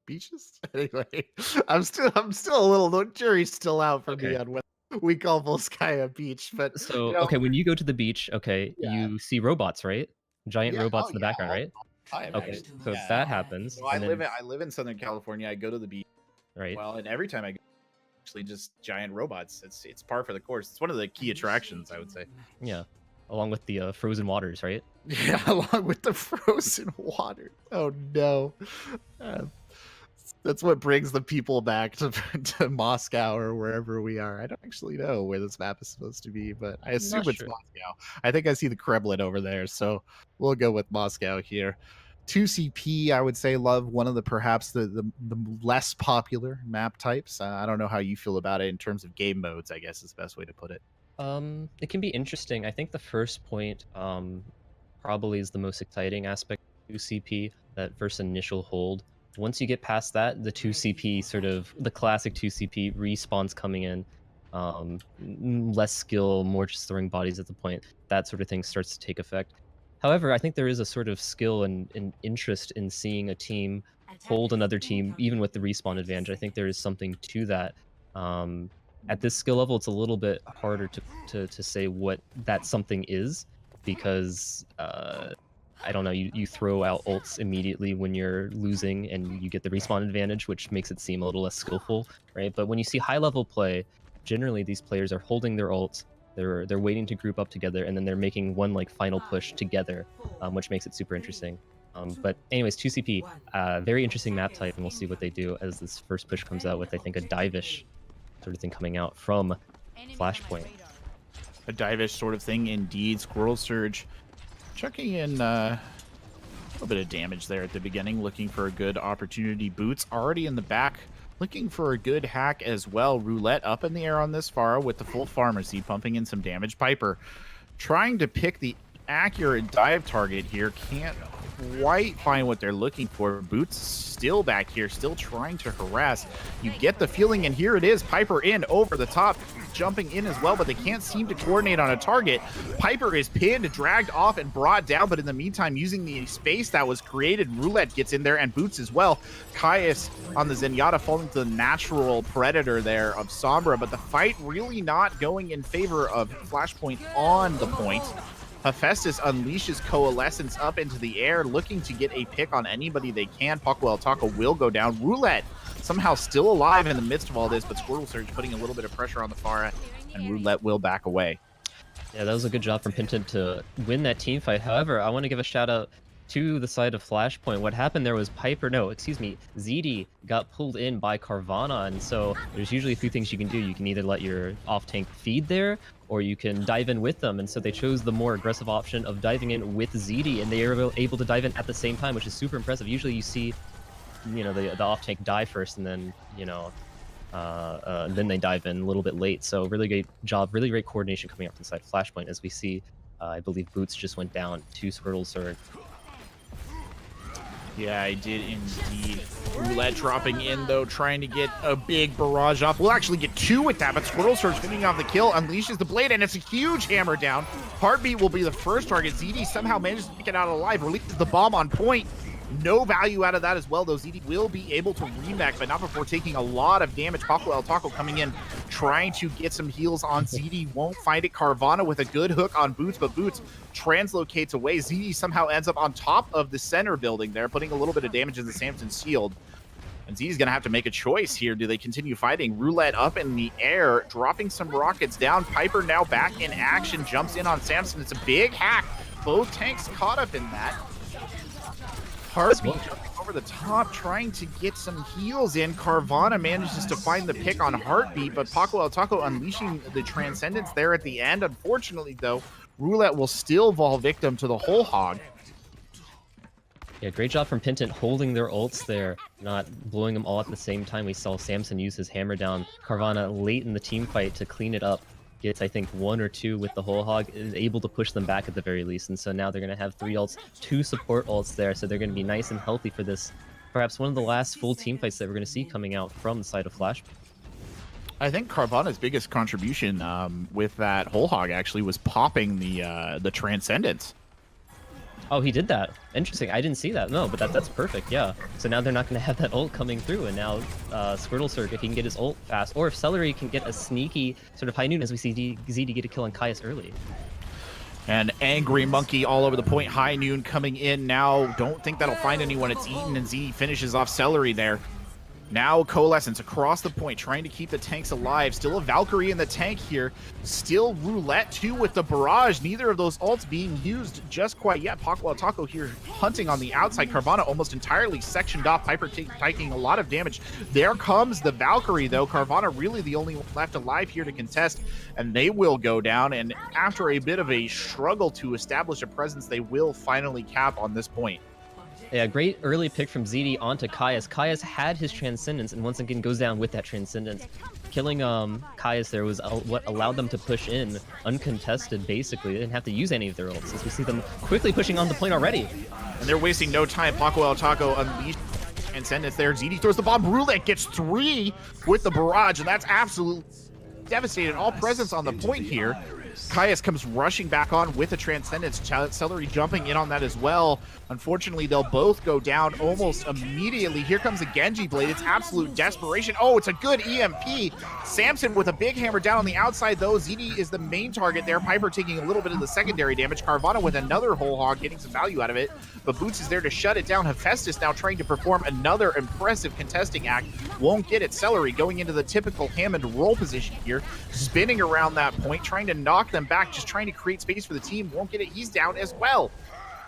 Beaches? Anyway, I'm still a little, the jury's still out for me Okay. on what we call Volskaya Beach, but So okay, when you go to the beach, okay, Yeah. you see robots, right? Giant Yeah, robots oh, in the yeah, background, right? Okay, So that happens. So and then, I live in Southern California. I go to the beach. right. Well, and every time I go, actually just giant robots. It's par for the course. It's one of the key attractions, I would say. Yeah. Along with the frozen waters, right? Yeah, along with the frozen water. Oh no. Uh, that's what brings the people back to Moscow or wherever we are. I don't actually know where this map is supposed to be, but I assume Not it's sure. Moscow. I think I see the Kremlin over there, so we'll go with Moscow here. 2CP, I would say, love one of the perhaps the less popular map types. I don't know how you feel about it in terms of game modes, I guess is the best way to put it. It can be interesting. I think the first point probably is the most exciting aspect of 2CP, that first initial hold. Once you get past that, the 2CP sort of the classic 2CP respawns coming in, less skill, more just throwing bodies at the point. That sort of thing starts to take effect. However, I think there is a sort of skill and interest in seeing a team hold another team, even with the respawn advantage. I think there is something to that. At this skill level, it's a little bit harder to say what that something is, because I don't know, you throw out ults immediately when you're losing and you get the respawn advantage, which makes it seem a little less skillful, right? But when you see high level play, generally these players are holding their ults, they're waiting to group up together, and then they're making one like final push together, which makes it super interesting. But anyways, 2CP, very interesting map type, and we'll see what they do as this first push comes out with, I think, a dive-ish sort of thing coming out from Flashpoint. A dive-ish sort of thing indeed. Squirrel Surge chucking in a little bit of damage there at the beginning, looking for a good opportunity. Boots already in the back, looking for a good hack as well. Roulette up in the air on this Pharah with the full pharmacy, pumping in some damage. Piper trying to pick the accurate dive target here. Can't quite find what they're looking for. Boots still back here, still trying to harass. You get the feeling, and here it is. Piper in over the top, jumping in as well, but they can't seem to coordinate on a target. Piper is pinned, dragged off, and brought down, but in the meantime, using the space that was created, Roulette gets in there, and Boots as well. Caius on the Zenyatta falling to the natural predator there of Sombra, but the fight really not going in favor of Flashpoint on the point. Hephaestus unleashes Coalescence up into the air, looking to get a pick on anybody they can. Paco Taco will go down. Roulette somehow still alive in the midst of all this, but Squirtle Surge putting a little bit of pressure on the Pharah, and Roulette will back away. Yeah, that was a good job from Penten to win that team fight. However, I want to give a shout out to the side of Flashpoint. What happened there was ZD got pulled in by Carvana, and so there's usually a few things you can do. You can either let your off-tank feed there, or you can dive in with them, and so they chose the more aggressive option of diving in with ZD, and they were able to dive in at the same time, which is super impressive. Usually you see, you know, the off-tank die first, and then, you know, then they dive in a little bit late. So really great job, really great coordination coming up from the side of Flashpoint, as we see, I believe Boots just went down to Squirtle Surge. Yeah, I did indeed. Roulette dropping in, though, trying to get a big barrage off. We'll actually get two with that, but Squirtle Surge finishing off the kill, unleashes the blade, and it's a huge hammer down. Heartbeat will be the first target. ZD somehow manages to get out alive, releases the bomb on point. No value out of that as well, though. ZD will be able to remake, but not before taking a lot of damage. Paco Taco coming in, trying to get some heals on ZD. Won't find it. Carvana with a good hook on Boots, but Boots translocates away. ZD somehow ends up on top of the center building there, putting a little bit of damage in the Samson shield. And ZD's going to have to make a choice here. Do they continue fighting? Roulette up in the air, dropping some rockets down. Piper now back in action, jumps in on Samson. It's a big hack. Both tanks caught up in that. Heartbeat jumping over the top, trying to get some heals in. Carvana manages to find the pick on Heartbeat, but Paco Taco unleashing the Transcendence there at the end. Unfortunately, though, Roulette will still fall victim to the whole hog. Yeah, great job from Penten holding their ults there, not blowing them all at the same time. We saw Samson use his hammer down. Carvana late in the team fight to clean it up. Gets, I think, 1 or 2 with the whole hog, is able to push them back at the very least. And so now they're going to have 3 ults, 2 support ults there. So they're going to be nice and healthy for this, perhaps one of the last full team fights that we're going to see coming out from the side of Flashpoint. I think Carvana's biggest contribution with that whole hog actually was popping the Transcendence. Oh, he did that. Interesting. I didn't see that. No, but that's perfect. Yeah. So now they're not going to have that ult coming through, and now Squirtle, if he can get his ult fast, or if Celery can get a sneaky sort of high noon, as we see ZD get a kill on Caius early. And Angry Monkey all over the point. High noon coming in now. Don't think that'll find anyone. It's eaten, and ZD finishes off Celery there. Now Coalescence across the point, trying to keep the tanks alive. Still a Valkyrie in the tank here. Still Roulette too with the barrage. Neither of those ults being used just quite yet. Pakwell Taco here hunting on the outside. Carvana almost entirely sectioned off. Piper taking a lot of damage. There comes the Valkyrie though. Carvana really the only one left alive here to contest, and they will go down. And after a bit of a struggle to establish a presence, they will finally cap on this point. Yeah, great early pick from ZD onto Caius. Caius had his Transcendence, and once again goes down with that Transcendence. Killing Caius there was what allowed them to push in uncontested, basically. They didn't have to use any of their ults, as we see them quickly pushing on the point already. And they're wasting no time. Paco El Taco unleashed Transcendence there. ZD throws the bomb. Roulette gets 3 with the barrage, and that's absolutely devastating. All presence on the point here. Caius comes rushing back on with a Transcendence. Celery jumping in on that as well. Unfortunately, they'll both go down almost immediately. Here comes a Genji Blade. It's absolute desperation. Oh, it's a good EMP. Samson with a big hammer down on the outside, though. ZD is the main target there. Piper taking a little bit of the secondary damage. Carvana with another whole hog, getting some value out of it. But Boots is there to shut it down. Hephaestus now trying to perform another impressive contesting act. Won't get it. Celery going into the typical Hammond roll position here. Spinning around that point, trying to knock them back, just trying to create space for the team. Won't get it. He's down as well.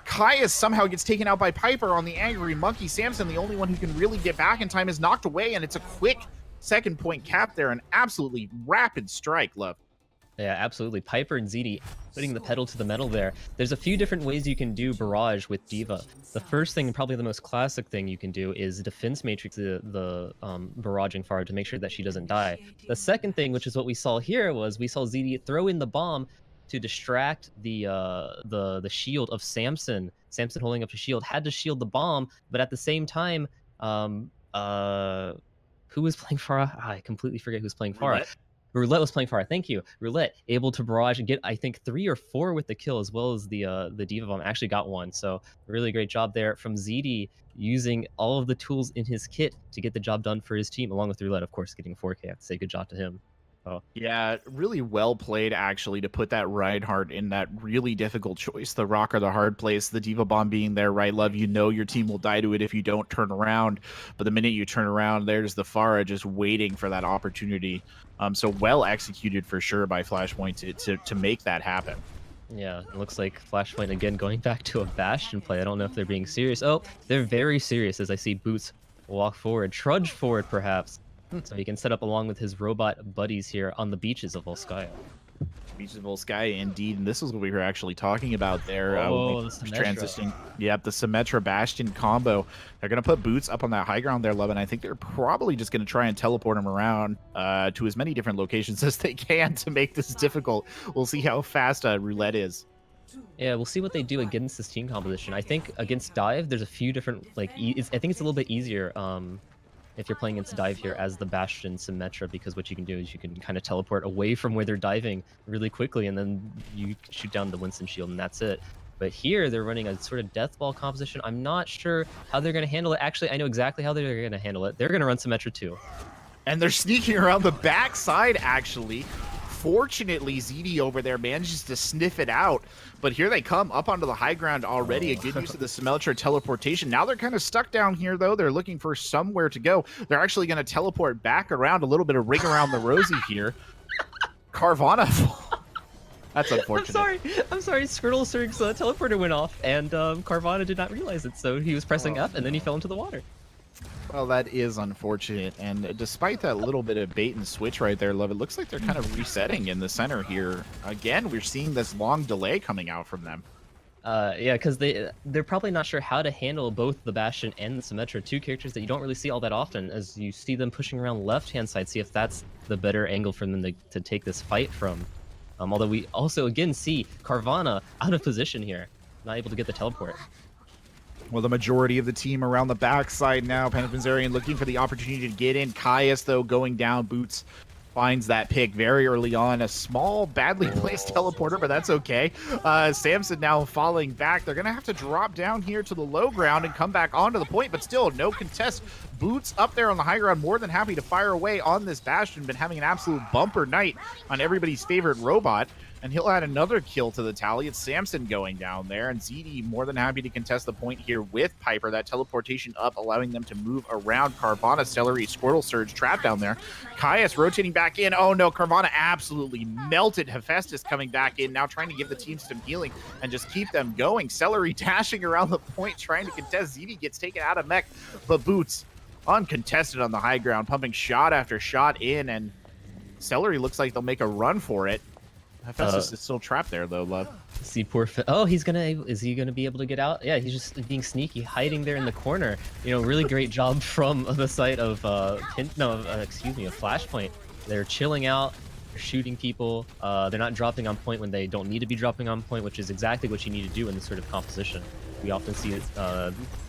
Caius somehow gets taken out by Piper on the Angry Monkey. Samson, the only one who can really get back in time, is knocked away, and it's a quick second point cap there. An absolutely rapid strike, Love. Yeah, absolutely. Piper and ZD putting the pedal to the metal there. There's a few different ways you can do barrage with D.Va. The first thing, and probably the most classic thing you can do, is defense matrix the barraging Pharah to make sure that she doesn't die. The second thing, which is what we saw here, was we saw ZD throw in the bomb to distract the shield of Samson. Samson holding up his shield, had to shield the bomb, but at the same time, who was playing Pharah? I completely forget who's playing Pharah. Roulette was playing Pharah. Thank you. Roulette able to barrage and get, I think, 3 or 4 with the kill, as well as the D.Va bomb. Actually got 1. So really great job there from ZD, using all of the tools in his kit to get the job done for his team, along with Roulette, of course, getting 4K. I have to say good job to him. Oh. Yeah, really well played, actually, to put that Reinhardt in that really difficult choice. The rock or the hard place, the D.Va bomb being there, right, Love? You know your team will die to it if you don't turn around. But the minute you turn around, there's the Pharah just waiting for that opportunity. So well executed for sure by Flashpoint to make that happen. Yeah, it looks like Flashpoint again going back to a Bastion play. I don't know if they're being serious. Oh, they're very serious, as I see Boots walk forward, trudge forward perhaps. So he can set up along with his robot buddies here on the beaches of Volskaya. Beaches of Volskaya, indeed. And this is what we were actually talking about there. Oh, the transitioning. Yep, the Symmetra Bastion combo. They're going to put Boots up on that high ground there, Love, and I think they're probably just going to try and teleport him around to as many different locations as they can to make this difficult. We'll see how fast Roulette is. Yeah, we'll see what they do against this team composition. I think against Dive, there's a few different, like, I think it's a little bit easier if you're playing against Dive here as the Bastion Symmetra, because what you can do is you can kind of teleport away from where they're diving really quickly, and then you shoot down the Winston shield, and that's it. But here, they're running a sort of death ball composition. I'm not sure how they're going to handle it. Actually, I know exactly how they're going to handle it. They're going to run Symmetra too. And they're sneaking around the backside, actually. Fortunately, ZD over there manages to sniff it out, but here they come up onto the high ground already. A good use of the Symmetra teleportation. Now they're kind of stuck down here, though. They're looking for somewhere to go. They're actually going to teleport back around, a little bit of ring around the rosy here. Carvana. That's unfortunate. I'm sorry. Squirtle's teleporter went off, and Carvana did not realize it, so he was pressing F, and then he fell into the water. Well, that is unfortunate, and despite that little bit of bait and switch right there, Love, it looks like they're kind of resetting in the center here. Again, we're seeing this long delay coming out from them. Yeah, because they're probably not sure how to handle both the Bastion and the Symmetra, two characters that you don't really see all that often, as you see them pushing around left-hand side, see if that's the better angle for them to take this fight from. Although we also, again, see Carvana out of position here, not able to get the teleport. Well, the majority of the team around the backside now. Visirion looking for the opportunity to get in. Caius, though, going down. Boots finds that pick very early on. A small, badly placed teleporter, but that's okay. Samson now falling back. They're going to have to drop down here to the low ground and come back onto the point, but still no contest. Boots up there on the high ground, more than happy to fire away on this Bastion. Been having an absolute bumper night on everybody's favorite robot. And he'll add another kill to the tally. It's Samson going down there, and ZD more than happy to contest the point here with Piper. That teleportation up, allowing them to move around. Carvana, Celery, Squirtle Surge trapped down there. Caius rotating back in. Oh no, Carvana absolutely melted. Hephaestus coming back in, now trying to give the team some healing and just keep them going. Celery dashing around the point, trying to contest. ZD gets taken out of mech, but Boots uncontested on the high ground, pumping shot after shot in, and Celery looks like they'll make a run for it. Hephaestus is still trapped there, though, Love. See, poor oh, is he gonna be able to get out? Yeah, he's just being sneaky, hiding there in the corner. You know, really great job from the side of of Flashpoint. They're chilling out, they're shooting people. They're not dropping on point when they don't need to be dropping on point, which is exactly what you need to do in this sort of composition. We often see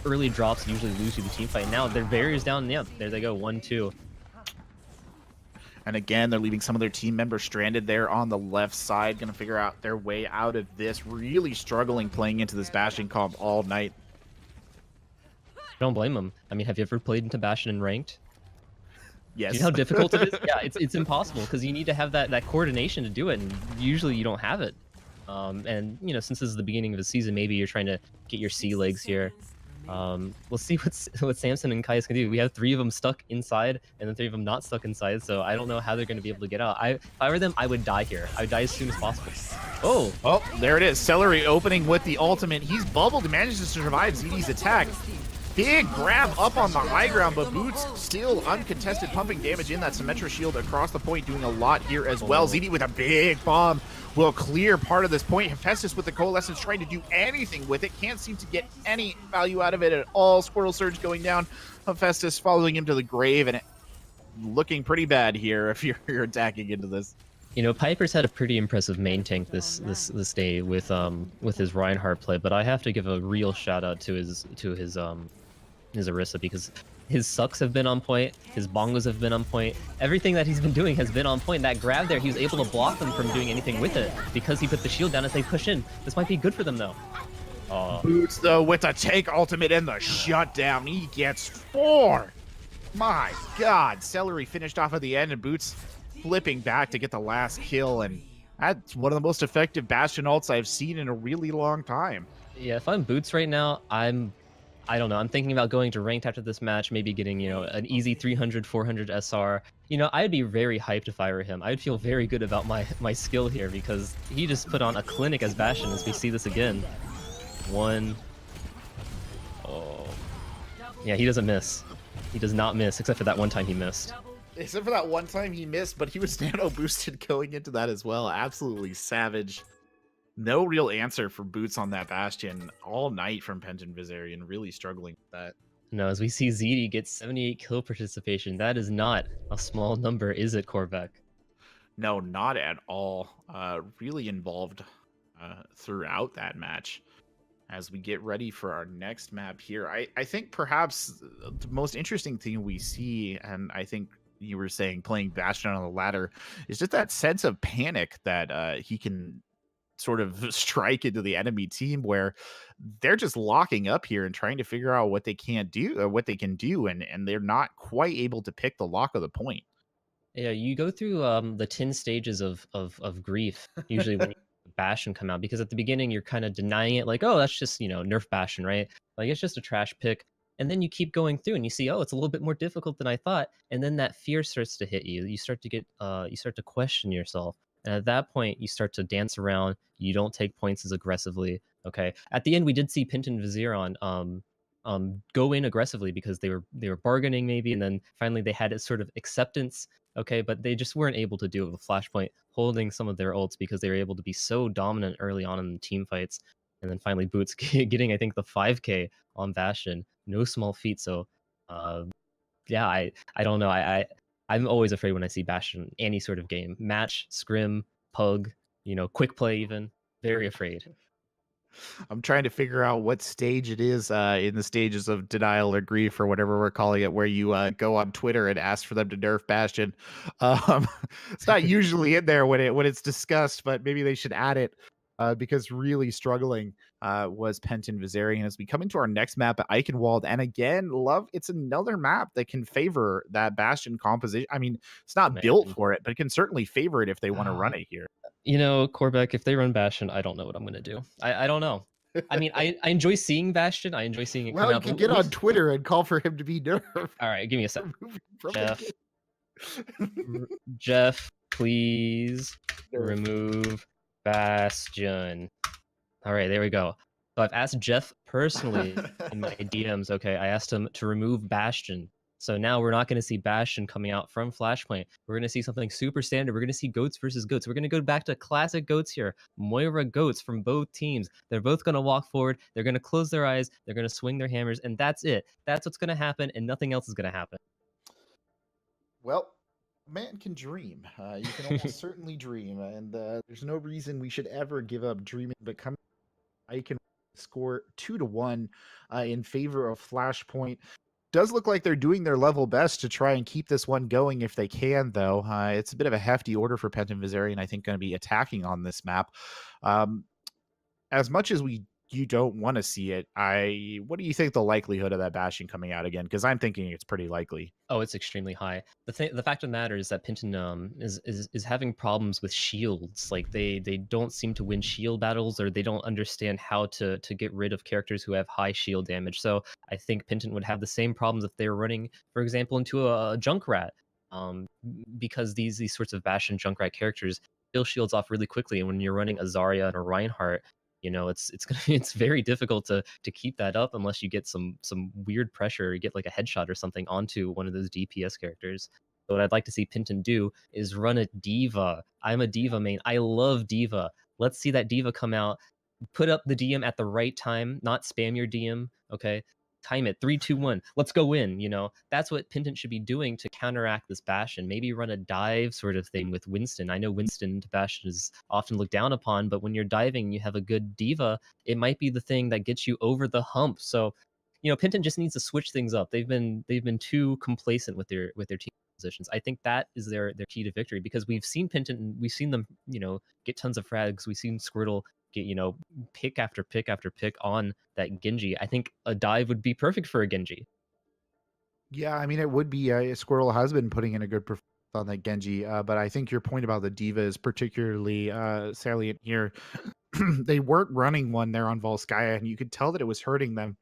early drops usually lose you the team fight. Now their barrier's down. Yeah, there they go, 1-2. And again, they're leaving some of their team members stranded there on the left side, going to figure out their way out of this. Really struggling playing into this Bastion comp all night. Don't blame them. I mean, have you ever played into Bastion and ranked? Yes. Do you know how difficult it is? Yeah, it's impossible because you need to have that coordination to do it, and usually you don't have it. And you know, since this is the beginning of the season, maybe you're trying to get your sea legs here. We'll see what Samson and Caius can do. We have 3 of them stuck inside, and then 3 of them not stuck inside. So I don't know how they're going to be able to get out. If I were them, I would die here. I would die as soon as possible. Oh, there it is. Celery opening with the ultimate. He's bubbled and manages to survive ZD's attack. Big grab up on the high ground, but Boots still uncontested, pumping damage in that Symmetra shield across the point, doing a lot here as well. ZD with a big bomb will clear part of this point. Hephaestus with the Coalescence trying to do anything with it. Can't seem to get any value out of it at all. Squirtle Surge going down. Hephaestus following him to the grave, and it looking pretty bad here if you're attacking into this. You know, Piper's had a pretty impressive main tank this day with his Reinhardt play, but I have to give a real shout out to his Orisa, because his sucks have been on point, his bongos have been on point, everything that he's been doing has been on point. That grab there, he was able to block them from doing anything with it because he put the shield down as they push in. This might be good for them though. Boots though with the tank ultimate and the shutdown, he gets 4. My God, Celery finished off at the end, and Boots flipping back to get the last kill, and that's one of the most effective Bastion ults I've seen in a really long time. Yeah, if I'm Boots right now, I don't know. I'm thinking about going to ranked after this match, maybe getting, you know, an easy 300, 400 SR. You know, I'd be very hyped if I were him. I'd feel very good about my skill here, because he just put on a clinic as Bastion as we see this again. 1. Oh. Yeah, he doesn't miss. He does not miss, except for that one time he missed. Except for that one time he missed, but he was nano boosted going into that as well. Absolutely savage. No real answer for Boots on that Bastion all night from Penten Visirion. Really struggling with that. No, as we see ZD get 78 kill participation, that is not a small number, is it, Corbec? No, not at all. Really involved throughout that match. As we get ready for our next map here, I think perhaps the most interesting thing we see, and I think you were saying playing Bastion on the ladder, is just that sense of panic that he can sort of strike into the enemy team, where they're just locking up here and trying to figure out what they can't do or what they can do, and they're not quite able to pick the lock of the point. Yeah, you go through the 10 stages of grief usually when you Bastion come out, because at the beginning you're kind of denying it, like, oh, that's just, you know, nerf Bastion, right? Like, it's just a trash pick. And then you keep going through and you see, oh, it's a little bit more difficult than I thought. And then that fear starts to hit you. You start to get you start to question yourself. And at that point, you start to dance around. You don't take points as aggressively. Okay. At the end, we did see Penten Visirion go in aggressively because they were bargaining maybe, and then finally they had a sort of acceptance. Okay, but they just weren't able to do it with Flashpoint holding some of their ults because they were able to be so dominant early on in the team fights. and then finally Boots getting, I think, the 5K on Bastion. No small feat. So, uh, yeah, I don't know. I'm always afraid when I see Bastion in any sort of game, match, scrim, pug, quick play even. Very afraid. I'm trying to figure out what stage it is in the stages of denial or grief or whatever we're calling it, where you go on Twitter and ask for them to nerf Bastion. Um, it's not usually in there when it's discussed, but maybe they should add it because really struggling was Penten Visirion. As we come into our next map at Eichenwalde, and again, it's another map that can favor that Bastion composition. I mean, it's not built Man. for it, but it can certainly favor it if they want to run it here. Corbec, if they run Bastion, I don't know what I'm gonna do. I don't know. I mean, I enjoy seeing Bastion. I enjoy seeing it come Well, you out. can get on Twitter and call for him to be nerfed. All right, give me a sec. Remove him from Jeff, the game. Jeff, please Nerf. remove Bastion. All right, there we go. So I've asked Jeff personally in my DMs. Okay, I asked him to remove Bastion. So now we're not going to see Bastion coming out from Flashpoint. We're going to see something super standard. We're going to see goats versus goats. We're going to go back to classic goats here. Moira goats from both teams. They're both going to walk forward. They're going to close their eyes. They're going to swing their hammers, and that's it. That's what's going to happen, and nothing else is going to happen. Well, man can dream. You can almost certainly dream, and there's no reason we should ever give up dreaming. But I can score 2-1 in favor of Flashpoint. Does look like they're doing their level best to try and keep this one going if they can, though. It's a bit of a hefty order for Penten Visirion, I think, going to be attacking on this map. As much as you don't want to see it, what do you think the likelihood of that Bastion coming out again? Because I'm thinking it's pretty likely. Oh, it's extremely high. The fact of the matter is that Penten is having problems with shields. Like they don't seem to win shield battles, or they don't understand how to get rid of characters who have high shield damage. So I think Penten would have the same problems if they were running, for example, into a Junkrat. Because these sorts of Bastion Junkrat characters kill shields off really quickly, and when you're running a Zarya and a Reinhardt, it's very difficult to keep that up unless you get some weird pressure, you get like a headshot or something onto one of those DPS characters. So what I'd like to see Penten do is run a D.Va. I'm a D.Va main. I love D.Va. Let's see that D.Va come out, put up the DM at the right time, not spam your DM. Okay, time it 3 2 1, let's go in. That's what Penten should be doing to counteract this Bastion. Maybe run a dive sort of thing with Winston. I know Winston to Bastion is often looked down upon, but when you're diving, you have a good D.Va, it might be the thing that gets you over the hump. So Penten just needs to switch things up. They've been too complacent with their team positions. I think that is their key to victory, because we've seen Penten, we've seen them get tons of frags. We've seen Squirtle get pick after pick after pick on that Genji. I think a dive would be perfect for a Genji. Yeah, I mean, it would be. Squirrel has been putting in a good performance on that Genji, but I think your point about the D.Va is particularly salient here. They weren't running one there on Volskaya, and you could tell that it was hurting them.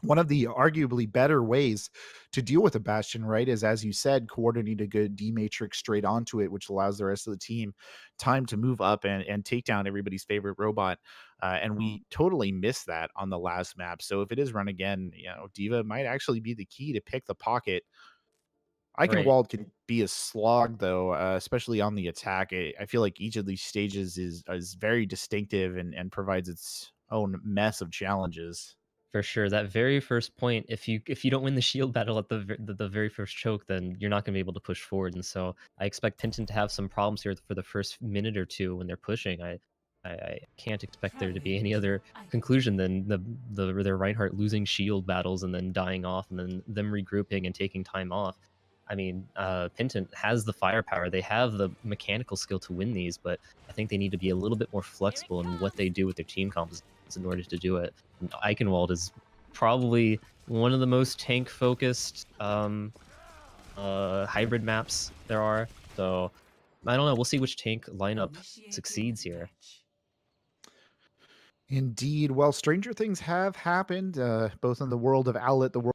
One of the arguably better ways to deal with a Bastion, right, is, as you said, coordinate a good D matrix straight onto it, which allows the rest of the team time to move up and take down everybody's favorite robot. And we totally missed that on the last map. So if it is run again, D.Va might actually be the key to pick the pocket. Eichenwalde can be a slog, though, especially on the attack. I feel like each of these stages is very distinctive and provides its own mess of challenges. For sure, that very first point, if you don't win the shield battle at the very first choke, then you're not going to be able to push forward. And so I expect Penten to have some problems here for the first minute or two when they're pushing. I can't expect there to be any other conclusion than their Reinhardt losing shield battles and then dying off, and then them regrouping and taking time off. I mean, Penten has the firepower. They have the mechanical skill to win these, but I think they need to be a little bit more flexible in what they do with their team compositions in order to do it. And Eichenwalde is probably one of the most tank-focused hybrid maps there are. So, I don't know. We'll see which tank lineup succeeds here. Indeed. Well, stranger things have happened, both in the world of Owlet, the world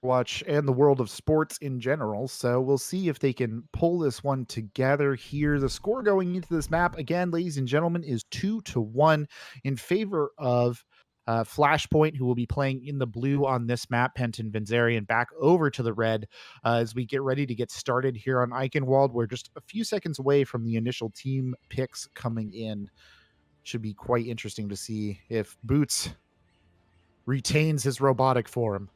Watch, and the world of sports in general. So we'll see if they can pull this one together here. The score going into this map, again, ladies and gentlemen, is 2-1 in favor of Flashpoint, who will be playing in the blue on this map. Penten Visirion back over to the red as we get ready to get started here on Eichenwalde. We're just a few seconds away from the initial team picks coming in. Should be quite interesting to see if Boots retains his robotic form.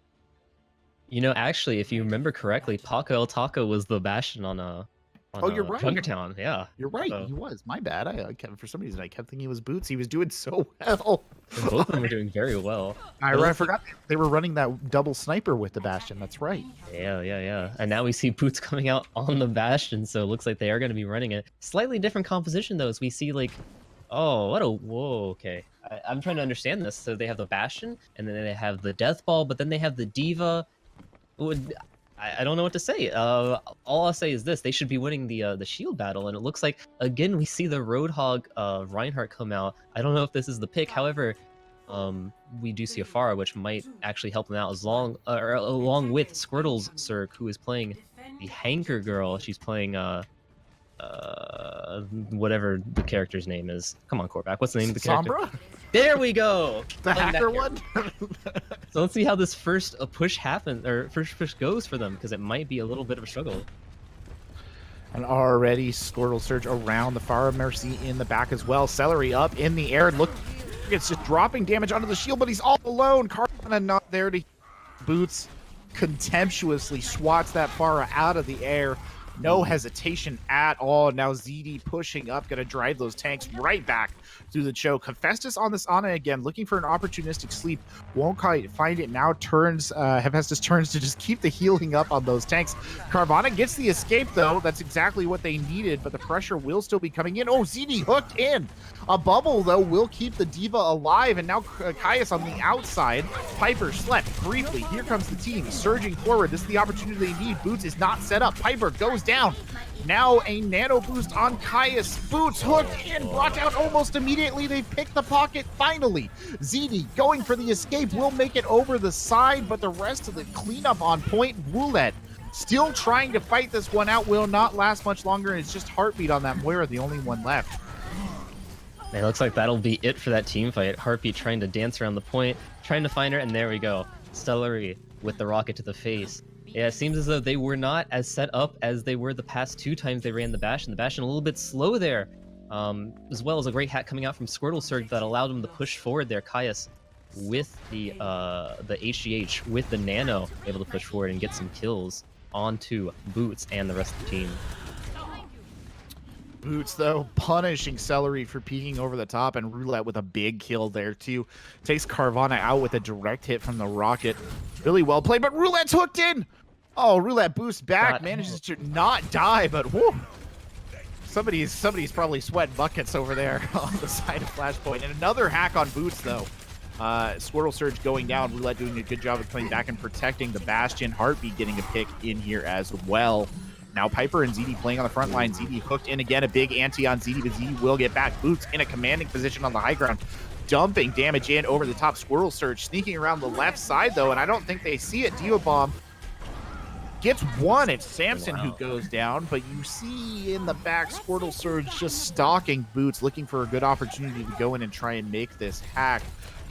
You know, actually, if you remember correctly, Paco El Taco was the Bastion on Oh, you're right. Junkertown. Yeah, You're right. so He was. My bad. I kept, for some reason, I kept thinking he was Boots. He was doing so well. both of them were doing very well. I forgot they were running that double sniper with the Bastion. That's right. Yeah. And now we see Boots coming out on the Bastion, so it looks like they are going to be running it. Slightly different composition, though, as we see, like, oh, whoa, okay. I'm trying to understand this. So they have the Bastion, and then they have the Death Ball, but then they have the Diva. I don't know what to say. All I'll say is this: they should be winning the shield battle, and it looks like again we see the Roadhog Reinhardt come out. I don't know if this is the pick. However, we do see a Pharah, which might actually help them out along with Squirtle's Cirque, who is playing the Hanker Girl. She's playing whatever the character's name is. Come on, Corbec. What's the name of the character? Sombra? There we go. The hacker one? So let's see how this first push happens, or first push goes for them, because it might be a little bit of a struggle. And already Squirtle Surge around the Pharah Mercy in the back as well. Celery up in the air. Look, it's just dropping damage onto the shield, but he's all alone. Carvana not there to Boots. Contemptuously swats that Pharah out of the air. No hesitation at all. Now ZD pushing up, going to drive those tanks right back through the choke. Hephaestus on this Ana again, looking for an opportunistic sleep. Won't quite find it. Now turns, Hephaestus turns to just keep the healing up on those tanks. Carvana gets the escape, though. That's exactly what they needed, but the pressure will still be coming in. Oh, ZD hooked in. A bubble, though, will keep the Diva alive, and now Caius on the outside. Piper slept briefly. Here comes the team surging forward. This is the opportunity they need. Boots is not set up. Piper goes down. Now a nano boost on Caius. Boots hooked in, brought down almost immediately. They pick the pocket finally. ZD going for the escape, will make it over the side, but the rest of the cleanup on point. Roulette still trying to fight this one out, will not last much longer. It's just Heartbeat on that Moira, the only one left. It looks like that'll be it for that team fight. Heartbeat trying to dance around the point, trying to find her, and there we go. Stellary with the rocket to the face. Yeah, it seems as though they were not as set up as they were the past 2 times they ran the Bastion. The Bastion a little bit slow there, as well as a great hack coming out from Squirtle Surge that allowed him to push forward there. Caius with the HGH, with the Nano, able to push forward and get some kills onto Boots and the rest of the team. Boots, though, punishing Celery for peeking over the top, and Roulette with a big kill there, too. Takes Carvana out with a direct hit from the rocket. Really well played, but Roulette's hooked in! Oh, Roulette boosts back, manages to not die, but whoo! Somebody's probably sweating buckets over there on the side of Flashpoint. And another hack on Boots, though. Squirtle Surge going down. Roulette doing a good job of playing back and protecting the Bastion. Heartbeat getting a pick in here as well. Now Piper and ZD playing on the front line. ZD hooked in again, a big anti on ZD, but ZD will get back. Boots in a commanding position on the high ground, dumping damage in over the top. Squirrel Surge sneaking around the left side, though, and I don't think they see it. Diva Bomb gets one. It's Samson who goes down, but you see in the back Squirtle Surge just stalking Boots, looking for a good opportunity to go in and try and make this hack.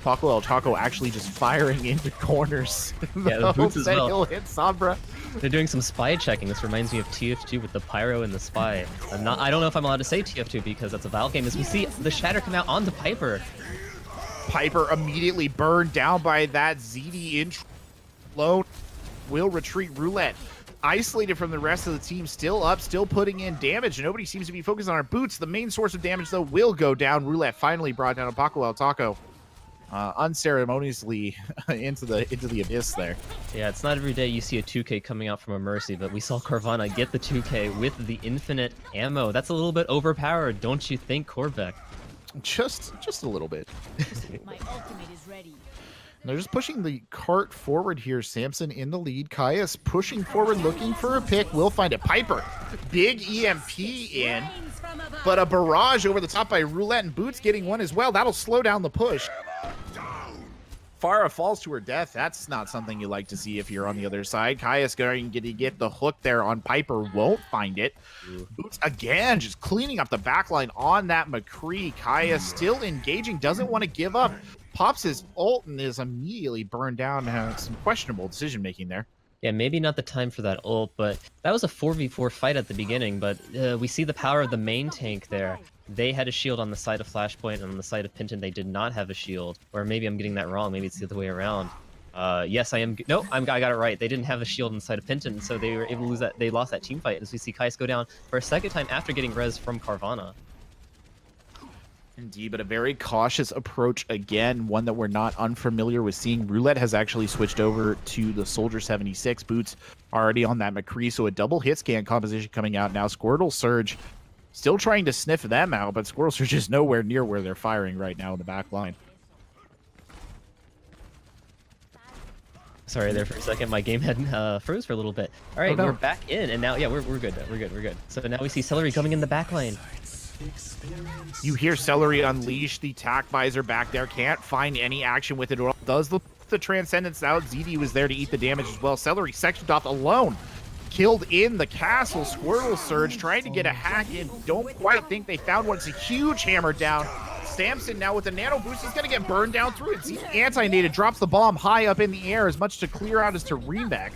Paco El Taco actually just firing into corners. Yeah, the Boots as well. He'll hit Sombra. They're doing some spy checking. This reminds me of TF2 with the Pyro and the Spy. I don't know if I'm allowed to say TF2 because that's a Valve game. As we see the Shatter come out onto Piper. Piper immediately burned down by that ZD intro. Lone will retreat. Roulette isolated from the rest of the team, still up, still putting in damage. Nobody seems to be focused on our Boots. The main source of damage, though, will go down. Roulette finally brought down Paco El Taco. Unceremoniously into the abyss there. Yeah, it's not every day you see a 2K coming out from a Mercy, but we saw Carvana get the 2K with the infinite ammo. That's a little bit overpowered, don't you think, Corbec? Just a little bit. My ultimate is ready. They're just pushing the cart forward here. Samson in the lead. Caius pushing forward, looking for a pick. Will find it. Piper, big EMP in, but a barrage over the top by Roulette, and Boots getting one as well. That'll slow down the push. Pharah falls to her death. That's not something you like to see if you're on the other side. Caius going to get the hook there on Piper. Won't find it. Boots again just cleaning up the backline on that McCree. Caius still engaging. Doesn't want to give up. Pops his ult and is immediately burned down. Some questionable decision making there. Yeah, maybe not the time for that ult, but that was a 4v4 fight at the beginning, but we see the power of the main tank there. they had a shield on the side of Flashpoint, and on the side of Penten, they did not have a shield. Or maybe I'm getting that wrong. Maybe it's the other way around. Yes, I am. No, I got it right. They didn't have a shield on the side of Penten, so they were able to lose that. They lost that team fight as we see Kais go down for a second time after getting res from Carvana. Indeed, but a very cautious approach again, one that we're not unfamiliar with seeing. Roulette has actually switched over to the Soldier 76. Boots already on that McCree, so a double hit scan composition coming out now. Squirtle Surge still trying to sniff them out, but Squirtle Surge is nowhere near where they're firing right now in the back line. Sorry there for a second, my game had froze for a little bit. All right, Oh, no. we're back in, and now, yeah, we're good, we're good. So now we see Celery coming in the back line. You hear Celery unleash the tack visor back there. Can't find any action with it. Does the Transcendence out. ZD was there to eat the damage as well. Celery sectioned off alone. Killed in the castle. Squirtle Surge trying to get a hack in. Don't quite think they found one. It's a huge hammer down. Samson now with the nano boost is going to get burned down through it. ZD anti-nated drops the bomb high up in the air as much to clear out as to Remek.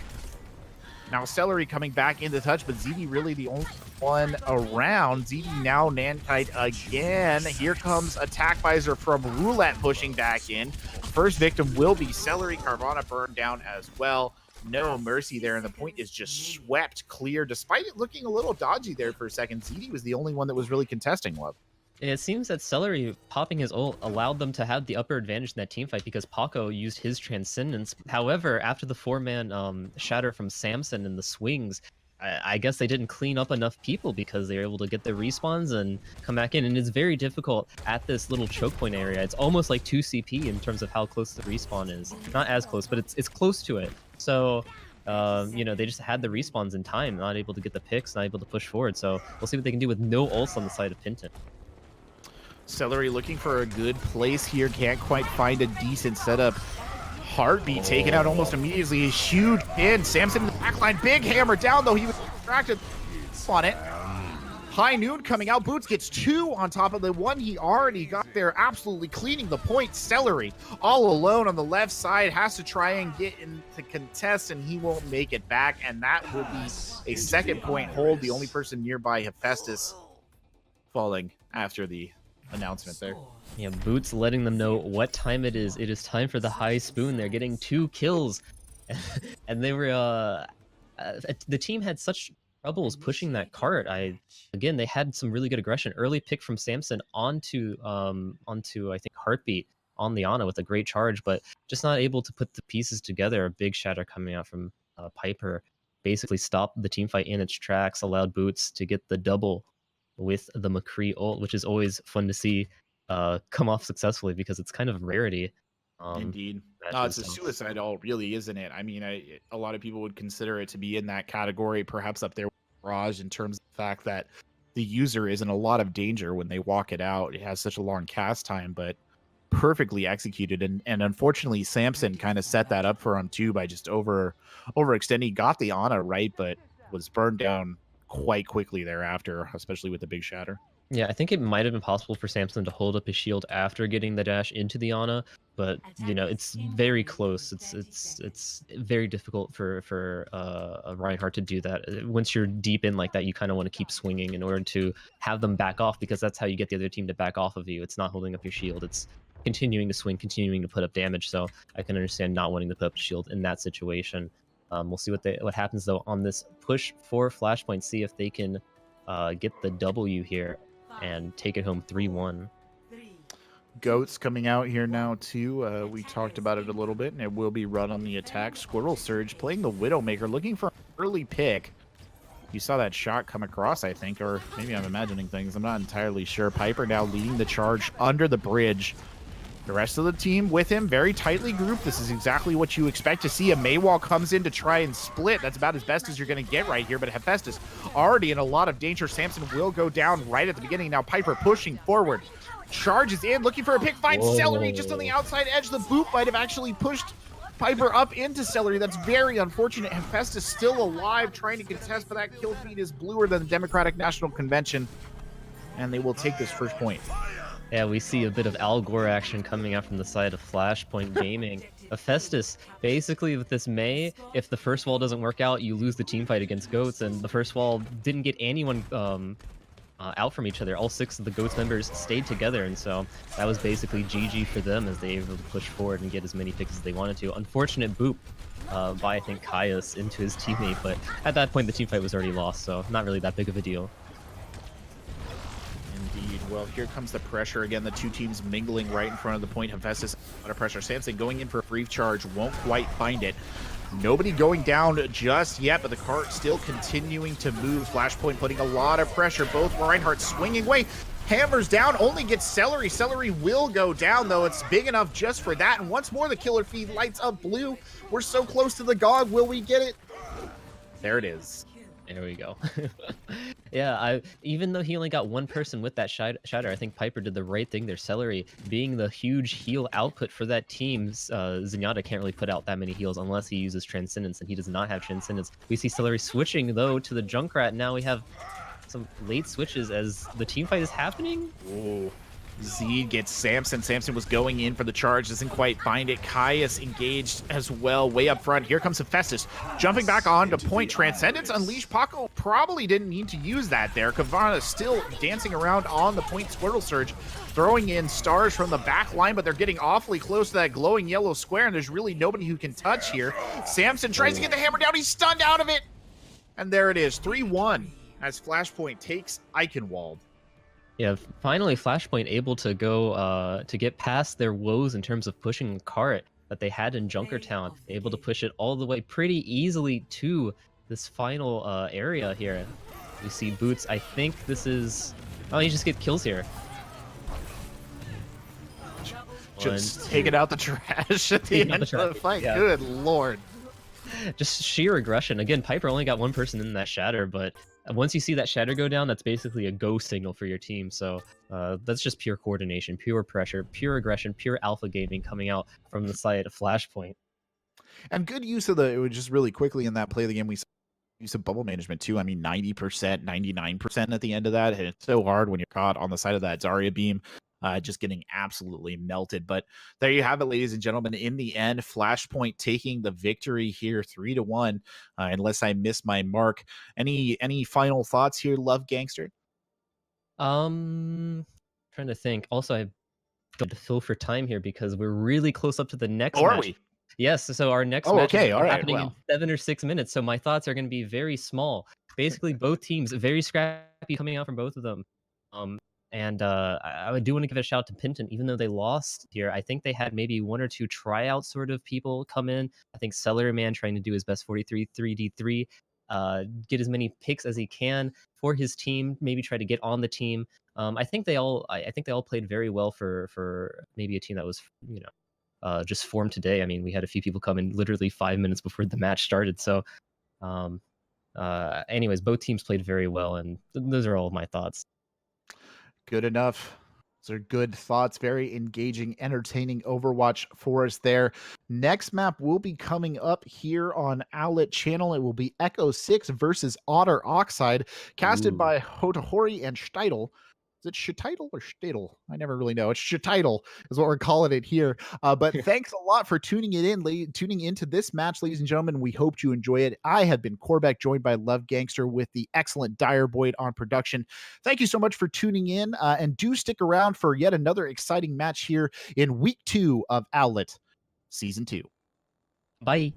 Now Celery coming back into touch, but ZD really the only one around. ZD now Nankite again. Here comes Attack Visor from Roulette pushing back in. First victim will be Celery. Carvana burned down as well. No mercy there, and the point is just swept clear, despite it looking a little dodgy there for a second. ZD was the only one that was really contesting Love. It seems that Celery popping his ult allowed them to have the upper advantage in that team fight because Paco used his Transcendence. However, after the 4-man shatter from Samson and the swings, I guess they didn't clean up enough people because they were able to get the respawns and come back in. And it's very difficult at this little choke point area. It's almost like 2 CP in terms of how close the respawn is. Not as close, but it's close to it. So, you know, they just had the respawns in time, not able to get the picks, not able to push forward. So we'll see what they can do with no ults on the side of Penten. Celery looking for a good place here. Can't quite find a decent setup. Heartbeat taken out almost immediately. A huge pin. Samson in the backline. Big hammer down, though. He was distracted on it. High Noon coming out. Boots gets 2 on top of the one he already got there. Absolutely cleaning the point. Celery all alone on the left side. Has to try and get into contest, and he won't make it back. And that will be a second point hold. The only person nearby, Hephaestus, falling after the announcement there. Yeah, Boots letting them know what time it is. It is time for the high spoon. They're getting 2 kills. And they were the team had such troubles pushing that cart. Again, they had some really good aggression. Early pick from Samson onto I think Heartbeat on the Ana with a great charge, but just not able to put the pieces together. A big shatter coming out from Piper basically stopped the team fight in its tracks, allowed Boots to get the double with the McCree ult, which is always fun to see come off successfully because it's kind of a rarity. Indeed. No, it's a suicide ult, really, isn't it? I mean, a lot of people would consider it to be in that category, perhaps up there with Mirage, in terms of the fact that the user is in a lot of danger when they walk it out. It has such a long cast time, but perfectly executed. And unfortunately, Samson kind of set that up for him too by just overextending. He got the Ana right, but was burned down quite quickly thereafter, especially with the big shatter. Yeah, I think it might have been possible for Samson to hold up his shield after getting the dash into the Ana, but you know, it's very close. It's very difficult for Reinhardt to do that. Once you're deep in like that, you kind of want to keep swinging in order to have them back off, because that's how you get the other team to back off of you. It's not holding up your shield. It's continuing to swing, continuing to put up damage. So I can understand not wanting to put up a shield in that situation. We'll see what happens though on this push for Flashpoint. See if they can get the W here and take it home 3-1. Goats coming out here now too. We talked about it a little bit, and it will be run on the attack. Squirtle Surge playing the Widowmaker, looking for an early pick. You saw that shot come across, I think, or maybe I'm imagining things. I'm not entirely sure. Piper now leading the charge under the bridge. The rest of the team with him, very tightly grouped. This is exactly what you expect to see. A Maywall comes in to try and split. That's about as best as you're going to get right here. But Hephaestus already in a lot of danger. Samson will go down right at the beginning. Now Piper pushing forward. Charges in, looking for a pick. Finds Celery just on the outside edge. The boot might have actually pushed Piper up into Celery. That's very unfortunate. Hephaestus still alive, trying to contest, but that kill feed is bluer than the Democratic National Convention. And they will take this first point. Yeah, we see a bit of Al Gore action coming out from the side of Flashpoint Gaming. Hephaestus, basically with this May, if the first wall doesn't work out, you lose the team fight against Goats, and the first wall didn't get anyone out from each other. All 6 of the GOATS members stayed together, and so that was basically GG for them as they were able to push forward and get as many picks as they wanted to. Unfortunate boop by, I think, Caius into his teammate, but at that point the team fight was already lost, so not really that big of a deal. Indeed. Well, here comes the pressure again. The two teams mingling right in front of the point. Hephaestus, a lot of pressure. Samson going in for a brief charge, won't quite find it. Nobody going down just yet, but the cart still continuing to move. Flashpoint putting a lot of pressure. Both Reinhardt swinging away. Hammers down, only gets Celery. Celery will go down, though. It's big enough just for that. And once more, the killer feed lights up blue. We're so close to the GOG. Will we get it? There it is. There we go. Yeah, even though he only got one person with that shatter, I think Piper did the right thing there. Celery being the huge heal output for that team, Zenyatta can't really put out that many heals unless he uses Transcendence, and he does not have Transcendence. We see Celery switching, though, to the Junkrat. Now we have some late switches as the team fight is happening. Ooh. Z gets Samson. Samson was going in for the charge, doesn't quite find it. Caius engaged as well, way up front. Here comes Hephaestus, jumping back on to point. Transcendence Unleash. Paco probably didn't need to use that there. Kavana still dancing around on the point. Squirtle Surge throwing in stars from the back line, but they're getting awfully close to that glowing yellow square, and there's really nobody who can touch here. Samson tries to get the hammer down. He's stunned out of it. And there it is, 3-1 as Flashpoint takes Eichenwalde. Yeah, finally Flashpoint able to go to get past their woes in terms of pushing the cart that they had in Junkertown, able to push it all the way pretty easily to this final area here. We see Boots. I think this is... Oh, he just gets kills here. Just taking out the trash at the end of the fight. Yeah. Good lord. Just sheer aggression. Again, Piper only got one person in that shatter, but once you see that shatter go down, that's basically a go signal for your team. So that's just pure coordination, pure pressure, pure aggression, pure alpha gaming coming out from the side of Flashpoint. And good use of the, just really quickly in that play of the game, we saw use of bubble management too. I mean, 90%, 99% at the end of that. And it's so hard when you're caught on the side of that Zarya beam. Just getting absolutely melted. But there you have it, ladies and gentlemen. In the end, Flashpoint taking the victory here, 3-1. Unless I miss my mark. Any final thoughts here, LuvGangster? Trying to think. Also, I've got to fill for time here because we're really close up to the next match. Are we? Yes. So our next match is happening in 7 or 6 minutes. So my thoughts are going to be very small. Basically, both teams very scrappy coming out from both of them. And I do want to give a shout out to Penten, even though they lost here. I think they had maybe 1 or 2 tryout sort of people come in. I think Cellarman trying to do his best 43 3d3, get as many picks as he can for his team. Maybe try to get on the team. I think they all played very well for maybe a team that was just formed today. I mean, we had a few people come in literally 5 minutes before the match started. So, anyways, both teams played very well, and those are all of my thoughts. Good enough. Those are good thoughts. Very engaging, entertaining Overwatch for us there. Next map will be coming up here on Owlet channel. It will be Echo 6 versus Otter Oxide, casted by Hotohori and Steitel. Is it Shtitel or Steitel? I never really know. It's Shtitel is what we're calling it here. But thanks a lot for tuning into this match, ladies and gentlemen. We hope you enjoy it. I have been Corbec, joined by LuvGangster with the excellent Direboyd on production. Thank you so much for tuning in, and do stick around for yet another exciting match here in week 2 of Owlet Season 2. Bye.